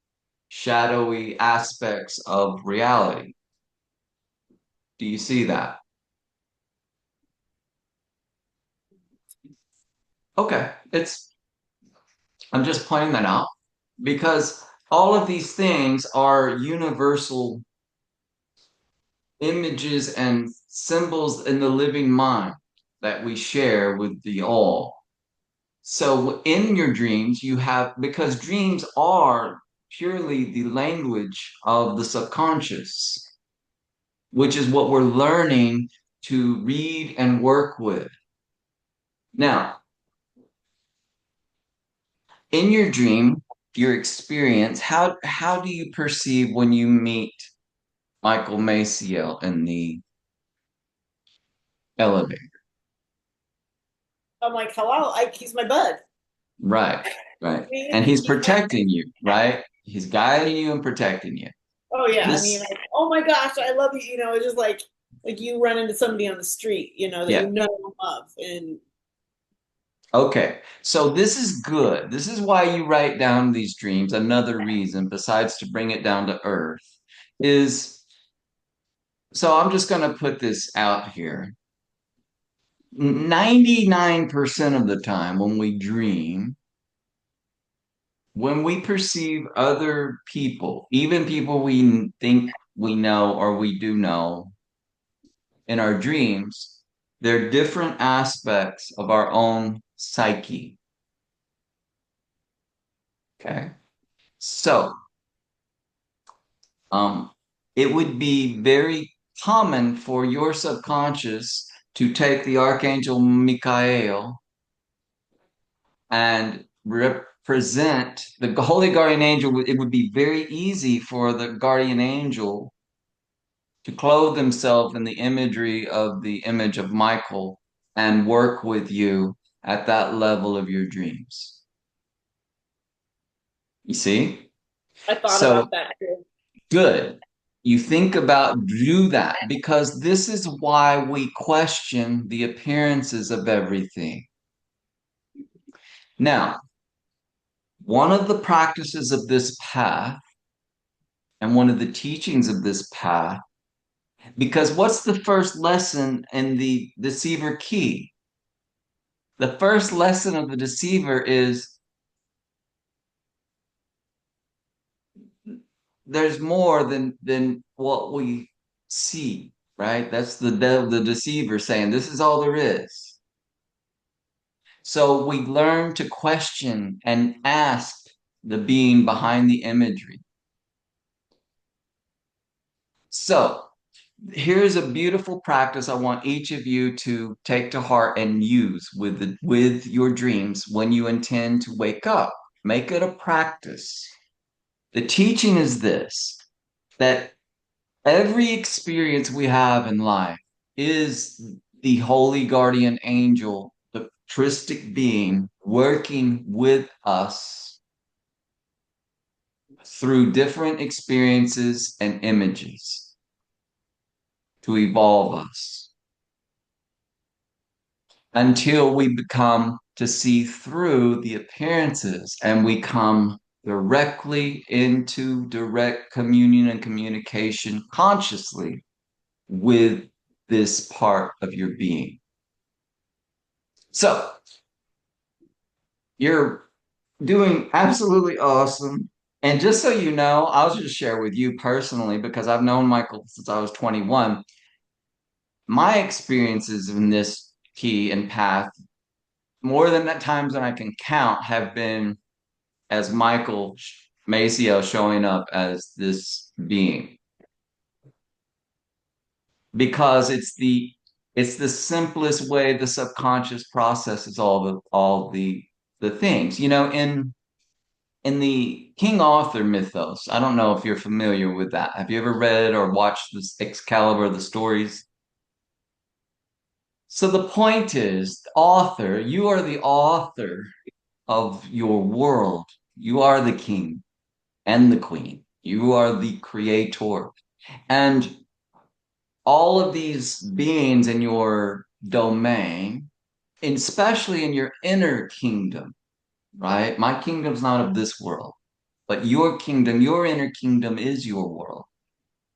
shadowy aspects of reality. Do you see that? Okay, it's I'm just pointing that out because all of these things are universal images and symbols in the living mind that we share with the all. So in your dreams, you have, because dreams are purely the language of the subconscious, which is what we're learning to read and work with. Now, in your dream, your experience, how do you perceive when you meet Michael Maciel in the elevator? I'm like, hello, he's my bud. Right, right. I mean, And he's he's my, protecting you, right? He's guiding you and protecting you. oh yeah. I mean, This, like, oh my gosh, I love you. You know, it's just like you run into somebody on the street, you know, that yeah. you know and love. And Okay. So this is good. This is why you write down these dreams. Another reason, besides to bring it down to earth, is so I'm just going to put this out here. 99% of the time when we dream, when we perceive other people, even people we think we know or we do know in our dreams, they're different aspects of our own psyche. Okay. So, um, it would be very common for your subconscious to take the Archangel Michael and represent the Holy Guardian Angel. It would be very easy for the Guardian Angel to clothe themselves in the imagery of the image of Michael and work with you at that level of your dreams. You see? I thought So about that too. good. You think about do that because this is why we question the appearances of everything. Now, one of the practices of this path and one of the teachings of this path, because what's the first lesson in the deceiver key? The first lesson of the deceiver is there's more than what we see, right? That's the devil, the deceiver saying this is all there is. So we learn to question and ask the being behind the imagery. So here's a beautiful practice I want each of you to take to heart and use with your dreams when you intend to wake up. Make it a practice. The teaching is this, that every experience we have in life is the holy guardian angel, the Tristic being working with us through different experiences and images to evolve us until we become to see through the appearances and we come directly into direct communion and communication consciously with this part of your being. So you're doing absolutely awesome. And just so you know, I'll just share with you personally, because I've known Michael since I was 21. My experiences in this key and path, more than that times than I can count, have been as Michael Maciel showing up as this being. Because it's the simplest way the subconscious processes all the things. You know, in the King Arthur mythos, I don't know if you're familiar with that. Have you ever read or watched this Excalibur, the stories? So the point is, author, you are the author of your world. You are the king and the queen. You are the creator. And all of these beings in your domain, especially in your inner kingdom, right? My kingdom's not of this world, but your kingdom, your inner kingdom is your world.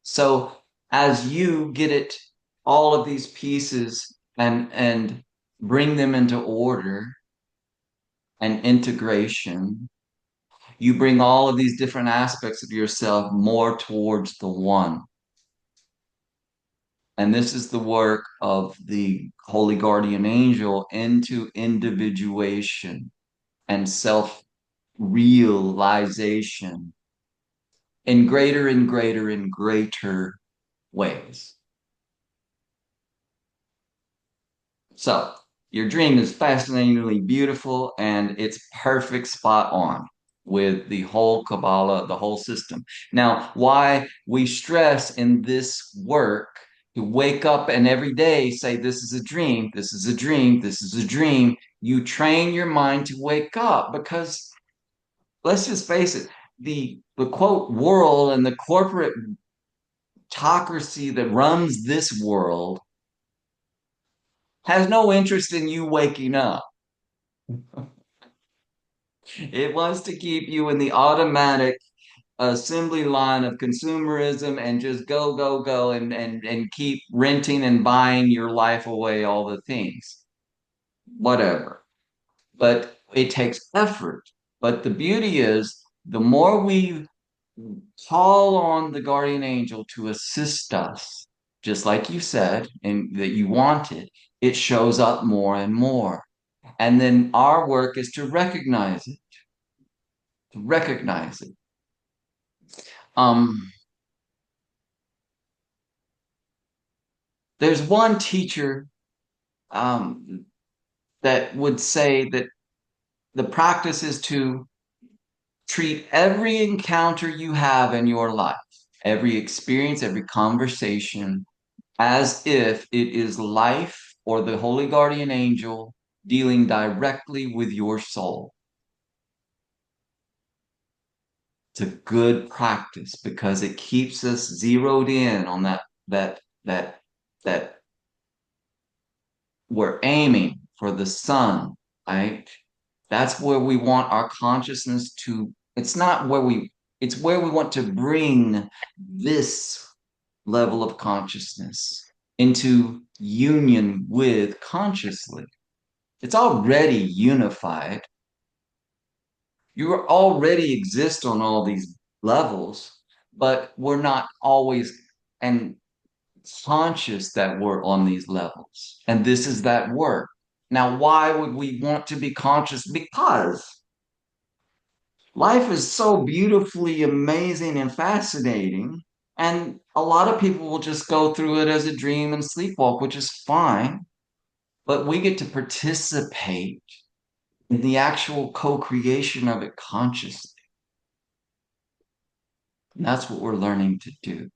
So as you get it, all of these pieces and bring them into order, and integration, you bring all of these different aspects of yourself more towards the one. And this is the work of the holy guardian angel into individuation and self realization in greater and greater and greater ways. So, your dream is fascinatingly beautiful and it's perfect spot on with the whole Kabbalah, the whole system. Now, why we stress in this work to wake up and every day say, this is a dream, this is a dream, this is a dream. You train your mind to wake up because let's just face it, the quote world and the corporate autocracy that runs this world has no interest in you waking up. It wants to keep you in the automatic assembly line of consumerism and just go, go, go and keep renting and buying your life away, all the things. Whatever. But it takes effort. But the beauty is the more we call on the guardian angel to assist us, just like you said, and that you wanted, it shows up more and more. And then our work is to recognize it, to recognize it. Um, there's one teacher that would say that the practice is to treat every encounter you have in your life, every experience, every conversation, as if it is life or the holy guardian angel dealing directly with your soul. It's a good practice because it keeps us zeroed in on that we're aiming for the sun, right? That's where we want our consciousness to, it's where we want to bring this level of consciousness into union with consciously. It's already unified. You already exist on all these levels, but we're not always and conscious that we're on these levels. And this is that work. Now, why would we want to be conscious? Because life is so beautifully amazing and fascinating. And a lot of people will just go through it as a dream and sleepwalk, which is fine. But we get to participate in the actual co creation of it consciously. And that's what we're learning to do.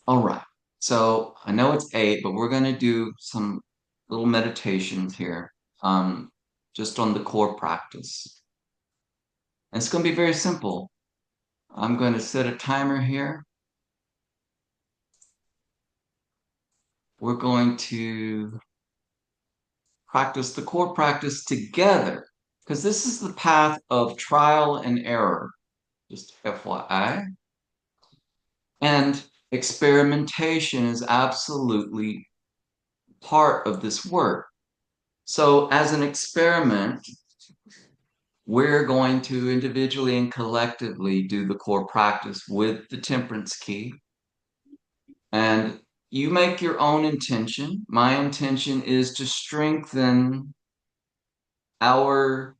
All right. So I know it's 8, but we're going to do some little meditations here, just on the core practice. And it's going to be very simple. I'm going to set a timer here. We're going to practice the core practice together because this is the path of trial and error, just FYI. And experimentation is absolutely part of this work. So, as an experiment, we're going to individually and collectively do the core practice with the temperance key. And you make your own intention. My intention is to strengthen our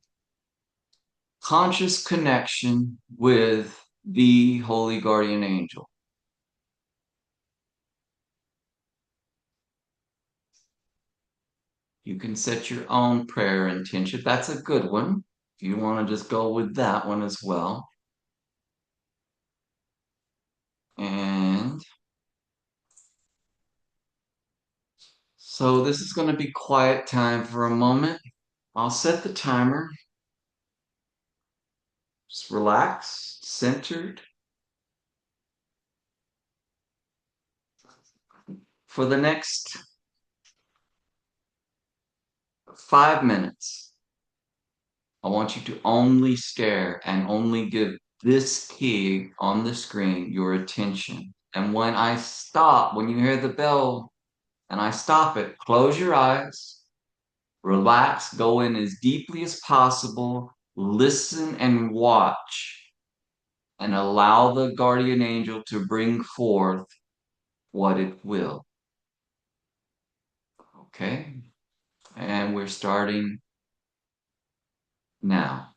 conscious connection with the holy guardian angel. You can set your own prayer intention. That's a good one. If you want to just go with that one as well. And so this is going to be quiet time for a moment. I'll set the timer. Just relaxed, centered. For the next 5 minutes, I want you to only stare and only give this key on the screen your attention. And when I stop, when you hear the bell and I stop it, close your eyes Relax, go in as deeply as possible, listen and watch, and allow the guardian angel to bring forth what it will. Okay? And we're starting now.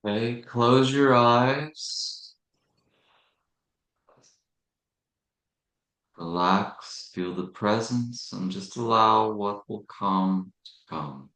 Okay, close your eyes. Relax, feel the presence, and just allow what will come to come.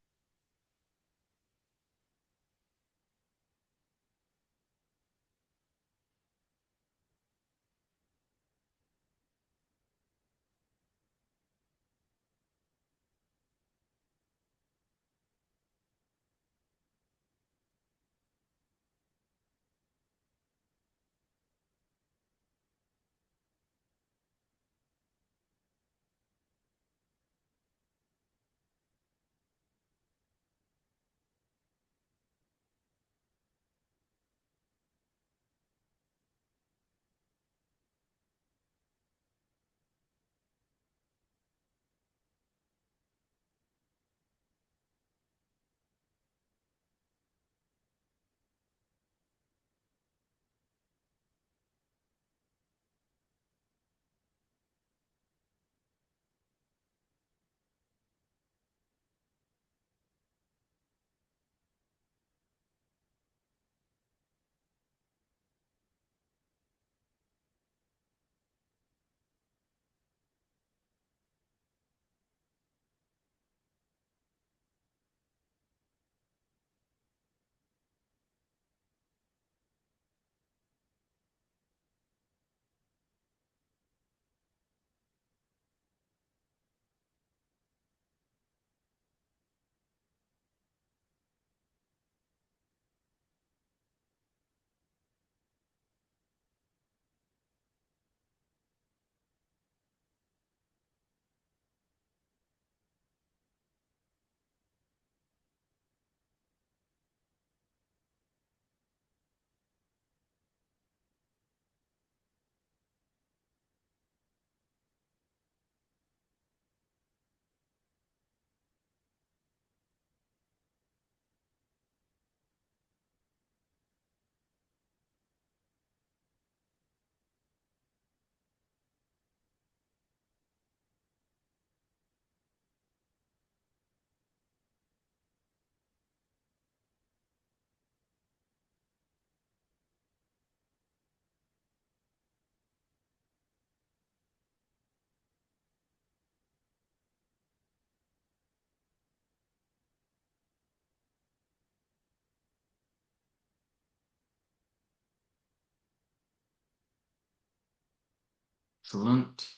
Excellent.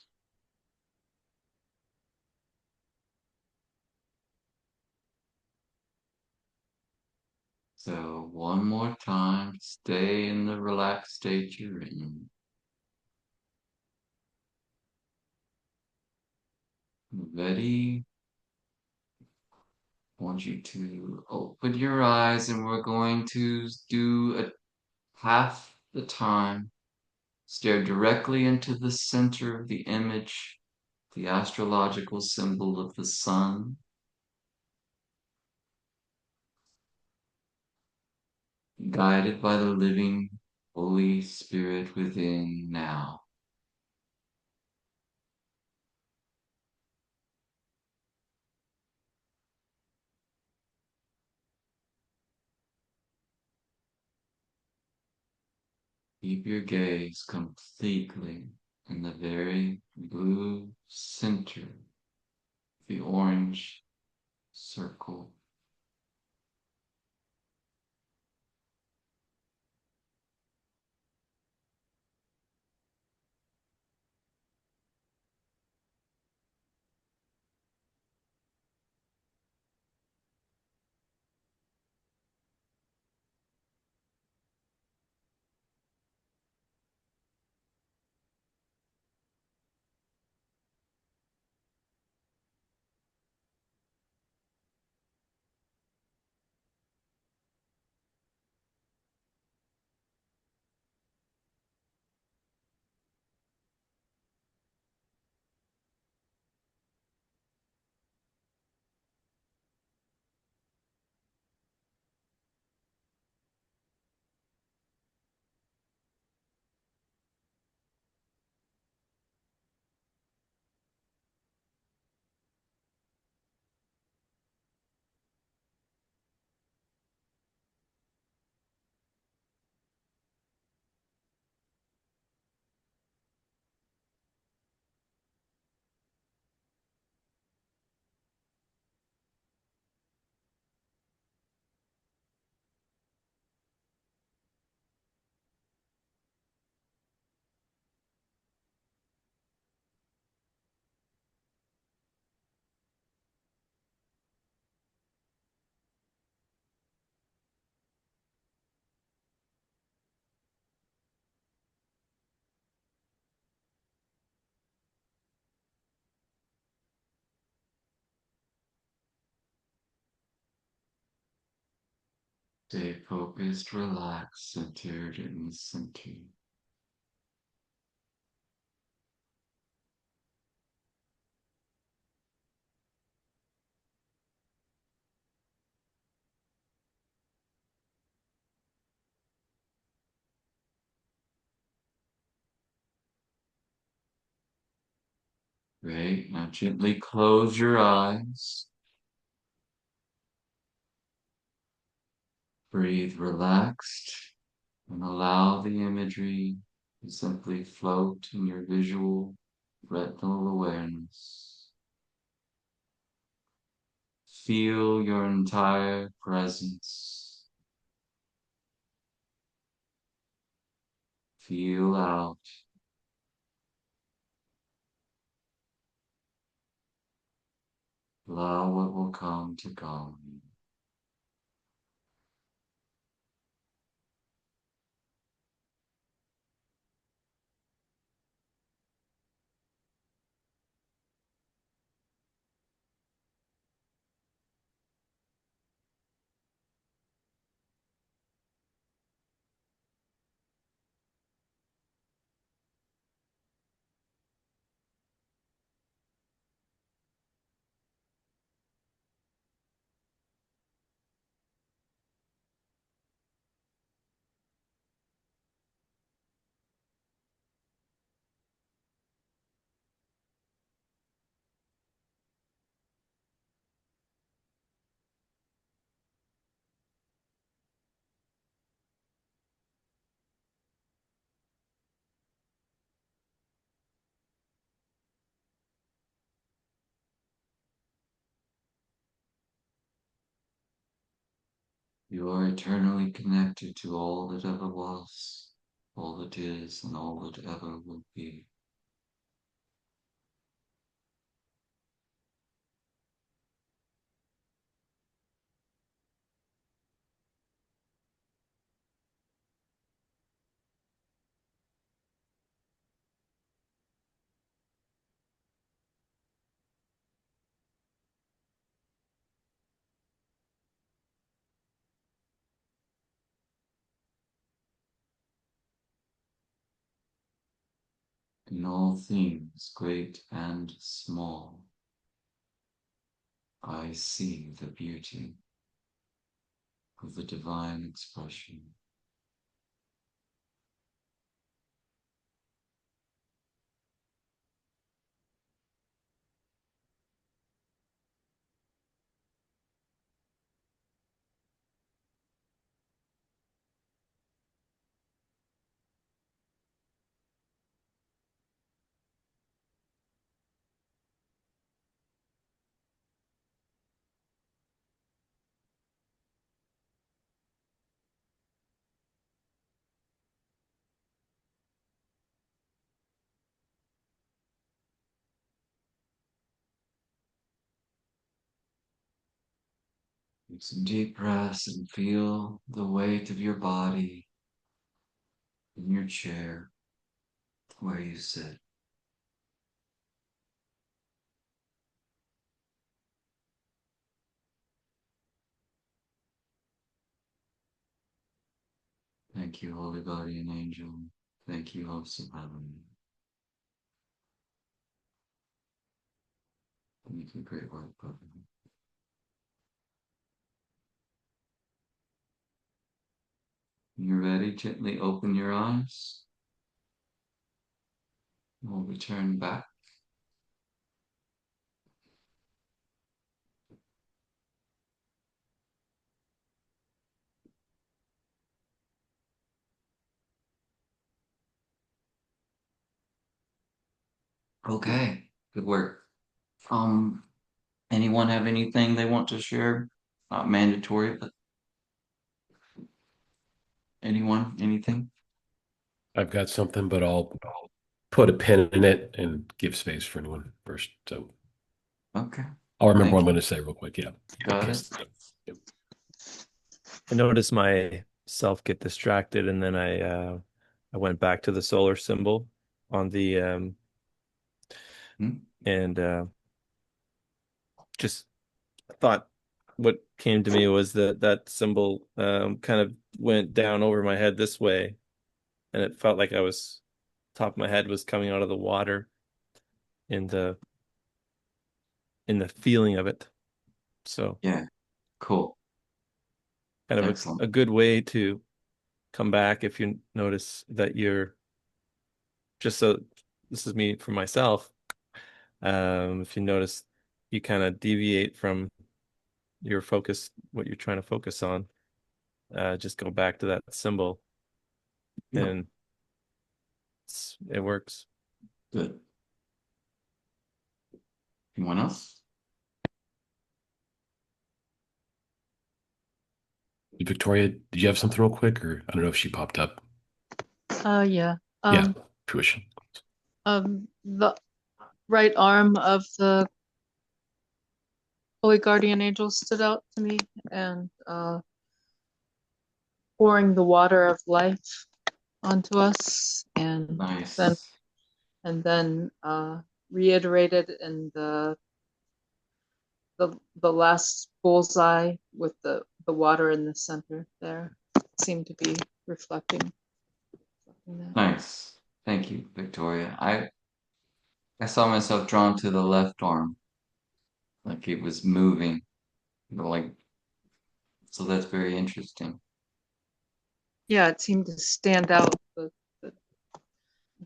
So one more time, stay in the relaxed state you're in. Ready? I want you to open your eyes and we're going to do a half the time. Stare directly into the center of the image, the astrological symbol of the sun. Guided by the living Holy Spirit within now. Keep your gaze completely in the very blue center, the orange circle. Stay focused, relaxed, centered in the center. Great. Now gently close your eyes. Breathe relaxed and allow the imagery to simply float in your visual retinal awareness. Feel your entire presence. Feel out. Allow what will come to come. You are eternally connected to all that ever was, all that is, and all that ever will be. In all things, great and small, I see the beauty of the divine expression. Take some deep breaths and feel the weight of your body in your chair where you sit. Thank you, Holy Guardian Angel. Thank you, Host of Heaven. Thank you, Great White Brother. When you're ready, gently open your eyes. We'll return back. Okay, good work. Um, Anyone have anything they want to share? Not mandatory, but anyone, anything? I've got something, but I'll put a pin in it and give space for anyone first. So Okay, I'll remember thank what I'm you. going to say real quick. Yeah. Got Okay. it. I noticed myself get distracted, and then I went back to the solar symbol on the Hmm? and just thought what came to me was that symbol kind of went down over my head this way, and it felt like I was top of my head was coming out of the water in the feeling of it. So Yeah, cool. kind of Excellent. a good way to come back if you notice that you're just so this is me for myself. If you notice you kind of deviate from your focus, what you're trying to focus on, just go back to that symbol Yeah, and it works. good. Anyone else? Victoria, did you have something real quick, or I don't know if she popped up? Yeah. Yeah, tuition. The right arm of the Holy Guardian Angel stood out to me, and pouring the water of life onto us, and then Nice. and then reiterated in the last bullseye with the water in the center there seemed to be reflecting that. Nice. Thank you, Victoria. I saw myself drawn to the left arm, like it was moving, like so that's very interesting. Yeah, it seemed to stand out. The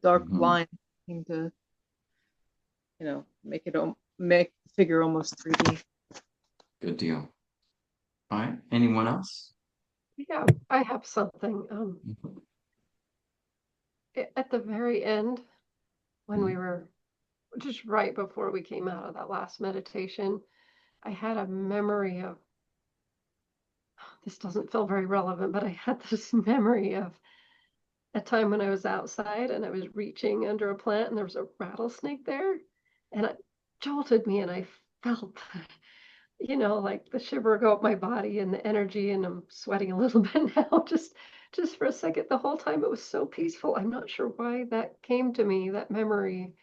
dark Hmm. line seemed to, make the figure almost 3D. Good deal. All right. Anyone else? Yeah, I have something. Mhm. At the very end, when we Mhm. were just right before we came out of that last meditation, I had a memory of this doesn't feel very relevant, but I had this memory of a time when I was outside and I was reaching under a plant and there was a rattlesnake there and it jolted me and I felt, like the shiver go up my body and the energy and I'm sweating a little bit now just for a second. The whole time it was so peaceful. I'm not sure why that came to me, that memory.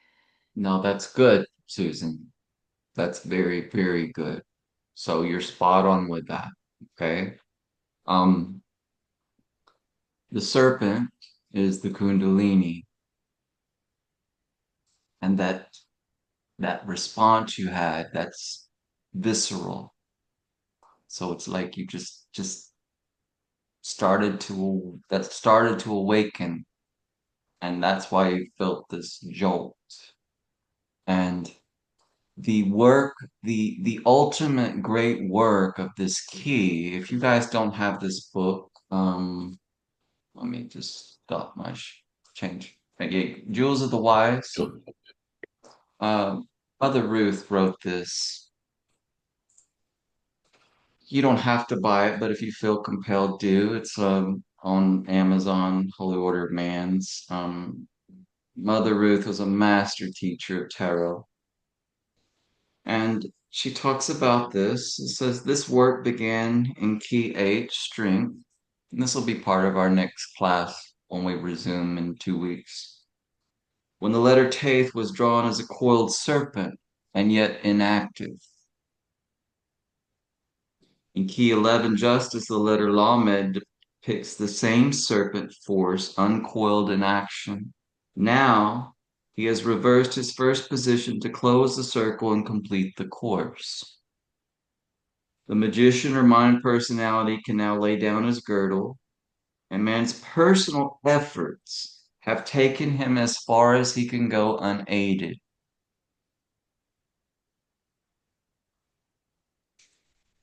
No, that's good, Susan. That's very, very good. So you're spot on with that. Okay. Um, the serpent is the Kundalini, and that response you had, that's visceral. So it's like you just started to awaken, and that's why you felt this jolt. And the work, the ultimate great work of this key, if you guys don't have this book, let me just stop my change. Okay, Jewels of the Wise. Cool. Mother Ruth wrote this. You don't have to buy it, but if you feel compelled, do. It's on Amazon, Holy Order of Man's. Mother Ruth was a master teacher of tarot. And she talks about this. It says this work began in key H, strength. And this will be part of our next class when we resume in 2 weeks. When the letter Taith was drawn as a coiled serpent and yet inactive. In key 11, justice, the letter Lamed depicts the same serpent force uncoiled in action. Now he has reversed his first position to close the circle and complete the course. The magician or mind personality can now lay down his girdle, and man's personal efforts have taken him as far as he can go unaided.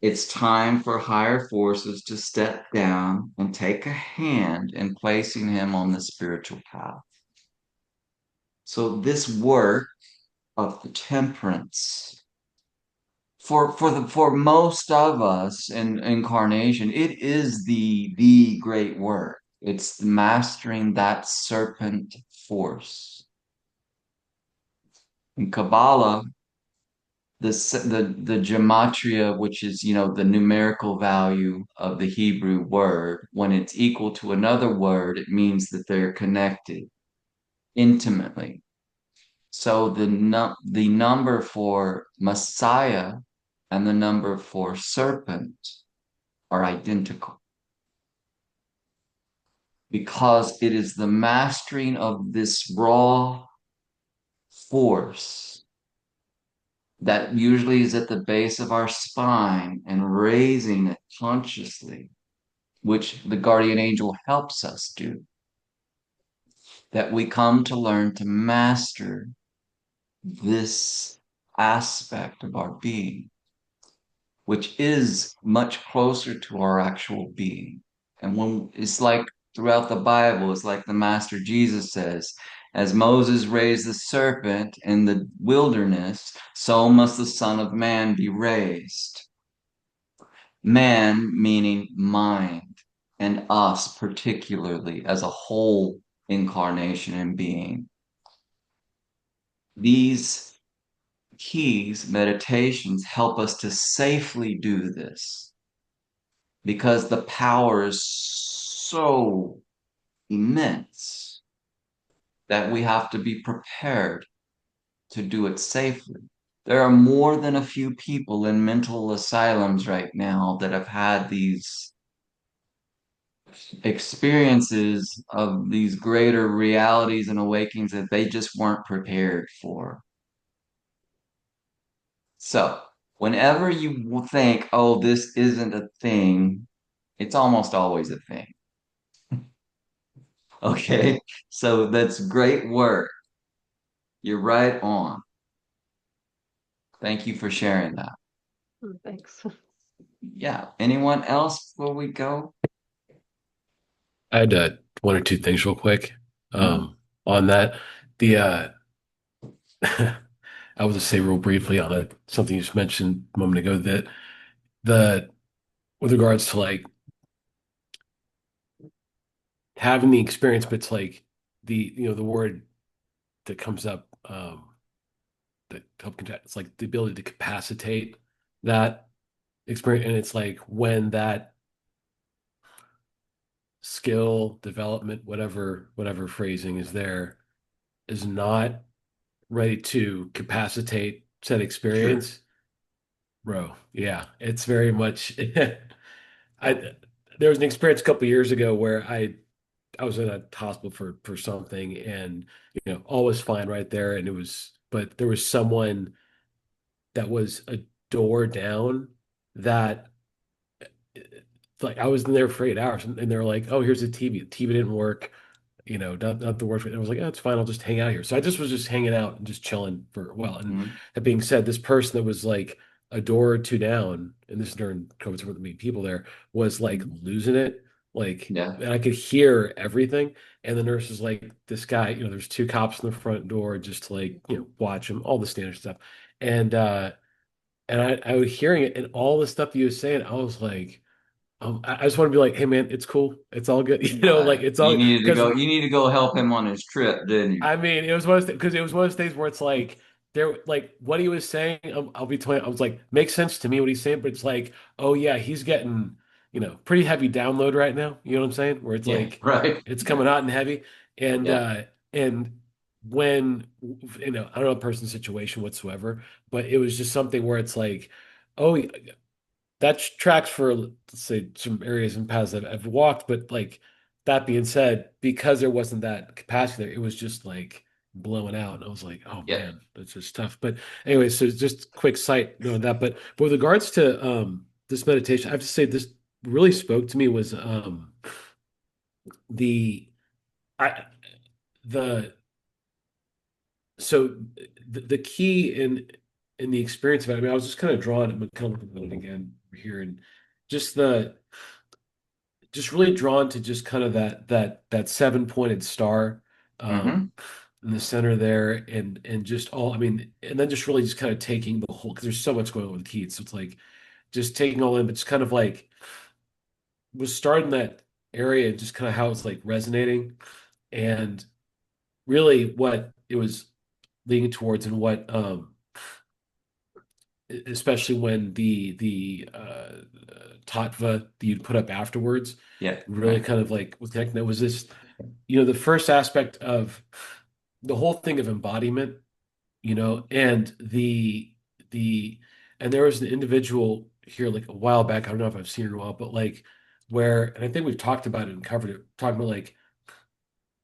It's time for higher forces to step down and take a hand in placing him on the spiritual path. So this work of the temperance for most of us in incarnation, it is the great work. It's mastering that serpent force. In Kabbalah, the gematria, which is the numerical value of the Hebrew word, when it's equal to another word, it means that they're connected intimately. So the number for Messiah and the number for serpent are identical because it is the mastering of this raw force that usually is at the base of our spine and raising it consciously, which the guardian angel helps us do, that we come to learn to master this aspect of our being, which is much closer to our actual being. And when it's like throughout the Bible, it's like the Master Jesus says, as Moses raised the serpent in the wilderness, so must the Son of Man be raised. Man meaning mind, and us particularly as a whole incarnation and being. These keys, meditations, help us to safely do this because the power is so immense that we have to be prepared to do it safely. There are more than a few people in mental asylums right now that have had these experiences of these greater realities and awakenings that they just weren't prepared for. So, whenever you think, oh, this isn't a thing, it's almost always a thing. Okay? So, that's great work. You're right on. Thank you for sharing that. Thanks. Yeah. Anyone else before we go? I had one or two things real quick Mhm. on that. The I will just say real briefly on something you just mentioned a moment ago that the with regards to like having the experience, but it's like the word that comes up that help it's like the ability to capacitate that experience, and it's like when that skill development, whatever phrasing is there, is not ready to capacitate said Sure. experience, bro. Yeah, it's very much. I there was an experience a couple of years ago where I was in a hospital for something, and all was fine right there, and it was, but there was someone that was a door down that like I was in there for 8 hours, and they're like, "Oh, here's the TV. The TV didn't work. Not the worst." And I was like, "Oh, it's fine. I'll just hang out here." So I just was just hanging out and just chilling for a while. And Mhm. that being said, this person that was like a door or two down, and this is during COVID, so there weren't many people there, was like losing it. Like, Yeah. and I could hear everything. And the nurse was like, "This guy, there's two cops in the front door just to like, watch him, all the standard stuff." And I was hearing it, and all the stuff he was saying, I was like. I just want to be like, hey man, it's cool. It's all good. Like Right. it's all because You need to go help him on his trip, didn't you? I mean, it was one of because it was one of those things where it's like there, like what he was saying. I'll be 20. I was like, makes sense to me what he's saying, but it's like, oh yeah, he's getting pretty heavy download right now. You know what I'm saying? Where it's Yeah, like right. it's Yeah. coming hot and heavy, and Yeah. uh and when I don't know the person's situation whatsoever, but it was just something where it's like, oh, that tracks for let's say some areas and paths that I've walked, but like that being said, because there wasn't that capacity there, it was just like blowing out. And I was like, oh Yeah. man, that's just tough. But anyway, so just quick sight knowing that. But with regards to this meditation, I have to say this really spoke to me was the I the so the key in the experience of it. I mean, I was just kind of drawn. I'm kind of looking at it again here, and just the just really drawn to just kind of that seven-pointed star Mm-hmm. in the center there, and just all. I mean, and then just really just kind of taking the whole because there's so much going on with Keats. So it's like just taking all in, but just kind of like was starting that area and just kind of how it's like resonating and really what it was leaning towards and what especially when the tatva that you'd put up afterwards Yeah. really Right. kind of like was connecting. That was this, the first aspect of the whole thing of embodiment, and the And there was an individual here like a while back. I don't know if I've seen it in a while, but like where, and I think we've talked about it and covered it, talking about like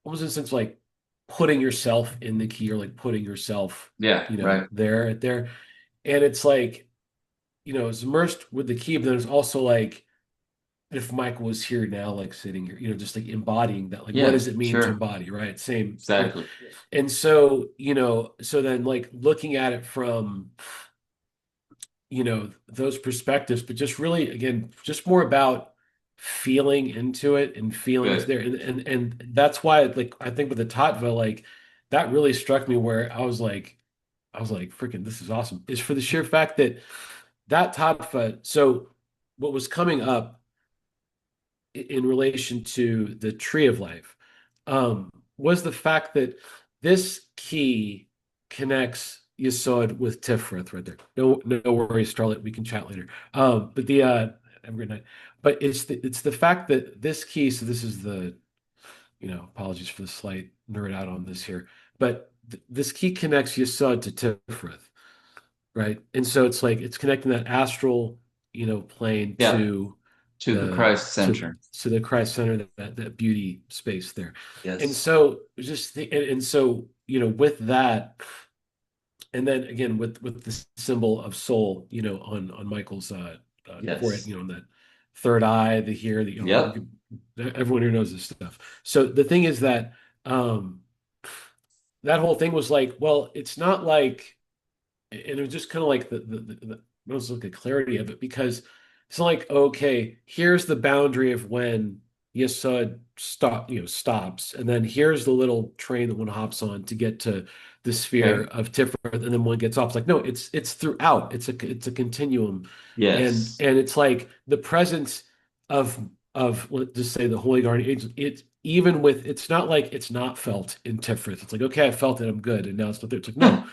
almost in a sense like putting yourself in the key or like putting yourself, Yeah, right. there. And it's like, it's immersed with the key, but then it's also like if Michael was here now, like sitting here, just like embodying that, like what Yeah, does it mean to sure. embody, right? Same. Exactly. And so, so then like looking at it from, those perspectives, but just really, again, just more about feeling into it and feeling it's Good. there. And that's why, like, I think with the Tattva, like that really struck me where I was like, freaking, this is awesome. Is for the sheer fact that that Tattva, so what was coming up in relation to the tree of life was the fact that this key connects Yesod with Tifrith right there. No worries, Starlet. We can chat later. But have a good night. But it's the fact that this key. So this is the apologies for the slight nerd out on this here, but this key connects Yesod to Tifrith, right? And so it's like it's connecting that astral plane Yeah, to the the Christ to Center. to the Christ Center, that beauty space there. And Yes. so and so with that, and then again with the symbol of soul, on Michael's forehead, Yes. on that third eye, the here, Yep. everyone here knows this stuff. So the thing is that um that whole thing was like, well, it's not like, and it was just kind of like it was like a clarity of it because it's like, okay, here's the boundary of when Yesod stops, and then here's the little train that one hops on to get to the sphere Okay. of Tiferet, and then one gets off. It's like, no, it's throughout. It's a continuum, and Yes. and it's like the presence of let's just say the Holy Guardian Angel. It's even with it's not like it's not felt in Tiferet. It's like, okay, I felt it, I'm good, and now it's not there. It's like, no,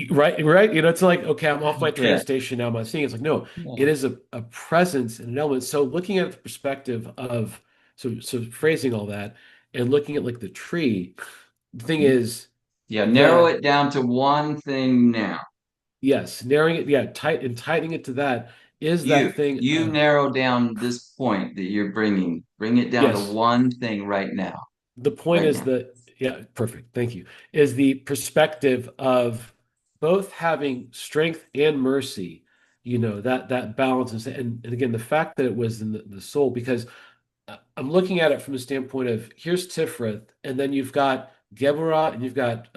right. It's like, okay, I'm off my train Yeah. station now. I'm seeing. It's like, no, it Yeah. is a presence and an element. So looking at the perspective of so phrasing all that and looking at like the tree, the thing is Yeah. Narrow the it down to one thing now. yes, narrowing it, yeah, tightening it to that is that You thing you of narrow down this point that you're bringing. Bring it down to yes. one thing right now. The point Right is now. that, yeah, perfect. Thank you. Is the perspective of both having strength and mercy, that balance and again, the fact that it was in the soul, because I'm looking at it from the standpoint of here's Tifrith, and then you've got Geburah and you've got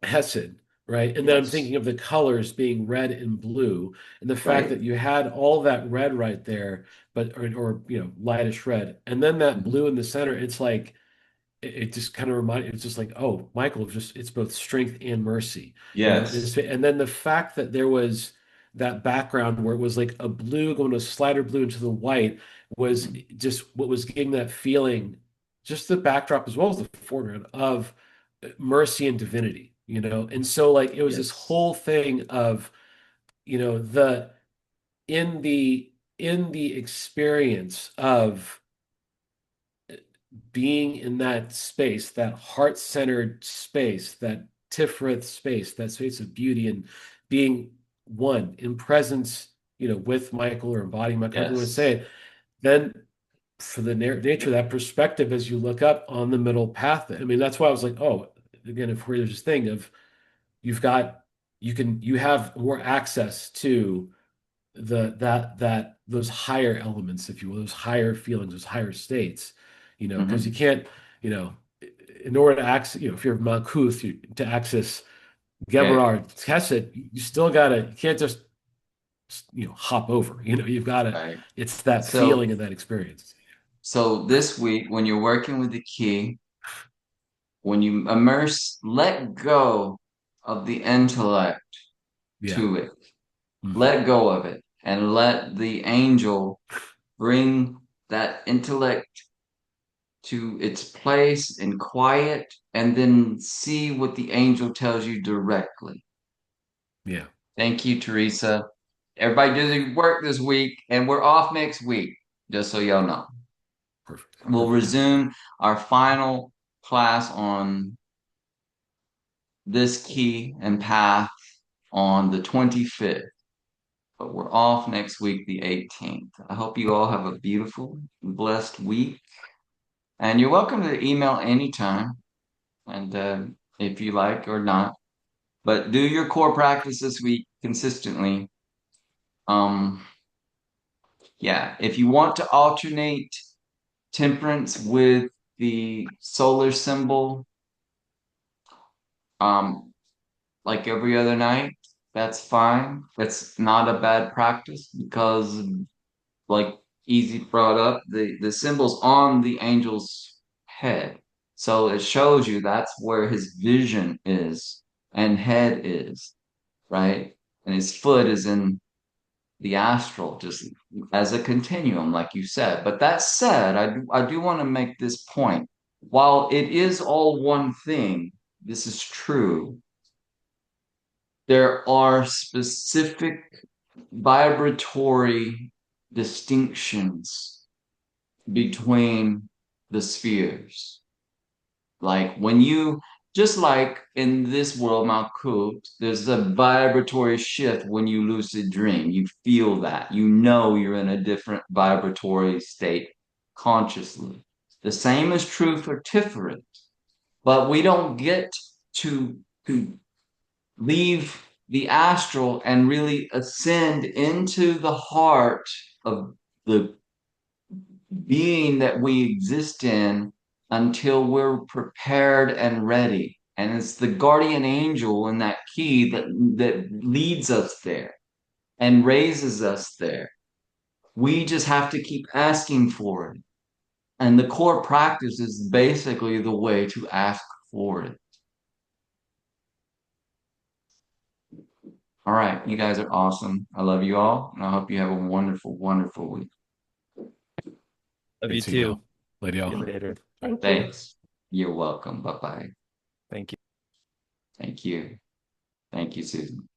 Hesed, right? And then I'm Yes. thinking of the colors being red and blue, and the fact Right. that you had all that red right there, but or lightish red, and then that Mhm. blue in the center. It's like it just kind of reminded it's just like, oh, Michael, just it's both strength and mercy, Yes. and then the fact that there was that background where it was like a blue going to slider blue into the white was Mhm. just what was giving that feeling, just the backdrop as well as the foreground of mercy and divinity, and so like it was this Yes. whole thing of the in the experience of being in that space, that heart-centered space, that Tiferet space, that space of beauty and being one in presence, with Michael or embodying Michael, however you want to say Yes. it, then for the nature of that perspective, as you look up on the middle path, I mean, that's why I was like, oh, again, if there's this thing of you've got, you have more access to that those higher elements, if you will, those higher feelings, those higher states, because you Hmm. can't, you know, in order to access, if you're Malkuth, to access Okay. Geberard Kesset, you still gotta, you can't just, hop over, you've gotta, Right. it's that So feeling and that experience. so this week when you're working with the key, when you immerse, let go of the intellect Yeah. to it. Mhm. Let go of it and let the angel bring that intellect to its place in quiet and then see what the angel tells you directly. Yeah. Thank you, Teresa. Everybody do the work this week and we're off next week, just so y'all know. Perfect. We'll Perfect. resume our final class on this key and path on the 25th, but we're off next week, the 18th. I hope you all have a beautiful, blessed week. And you're welcome to email anytime, and if you like or not. But do your core practice this week consistently. Yeah, if you want to alternate temperance with the solar symbol, um, like every other night, that's fine. That's not a bad practice because, like Easy brought up, the symbol's on the angel's head. So it shows you that's where his vision is and head is, right? And his foot is in the astral, just as a continuum, like you said. But that said, I do want to make this point. While it is all one thing, this is true. There are specific vibratory distinctions between the spheres. Like when you, just like in this world, Malkut, there's a vibratory shift when you lucid dream. You feel that. You know you're in a different vibratory state consciously. The same is true for Tiferet, but we don't get to leave the astral and really ascend into the heart of the being that we exist in until we're prepared and ready. And it's the guardian angel and that key that leads us there and raises us there. We just have to keep asking for it. And the core practice is basically the way to ask for it. All right, you guys are awesome. I love you all, and I hope you have a wonderful, wonderful week. Love you Thanks, too. Emil. Lady See all. you later. Thank you. Thanks. You're welcome. Bye bye. Thank you. Thank you. Thank you, Susan.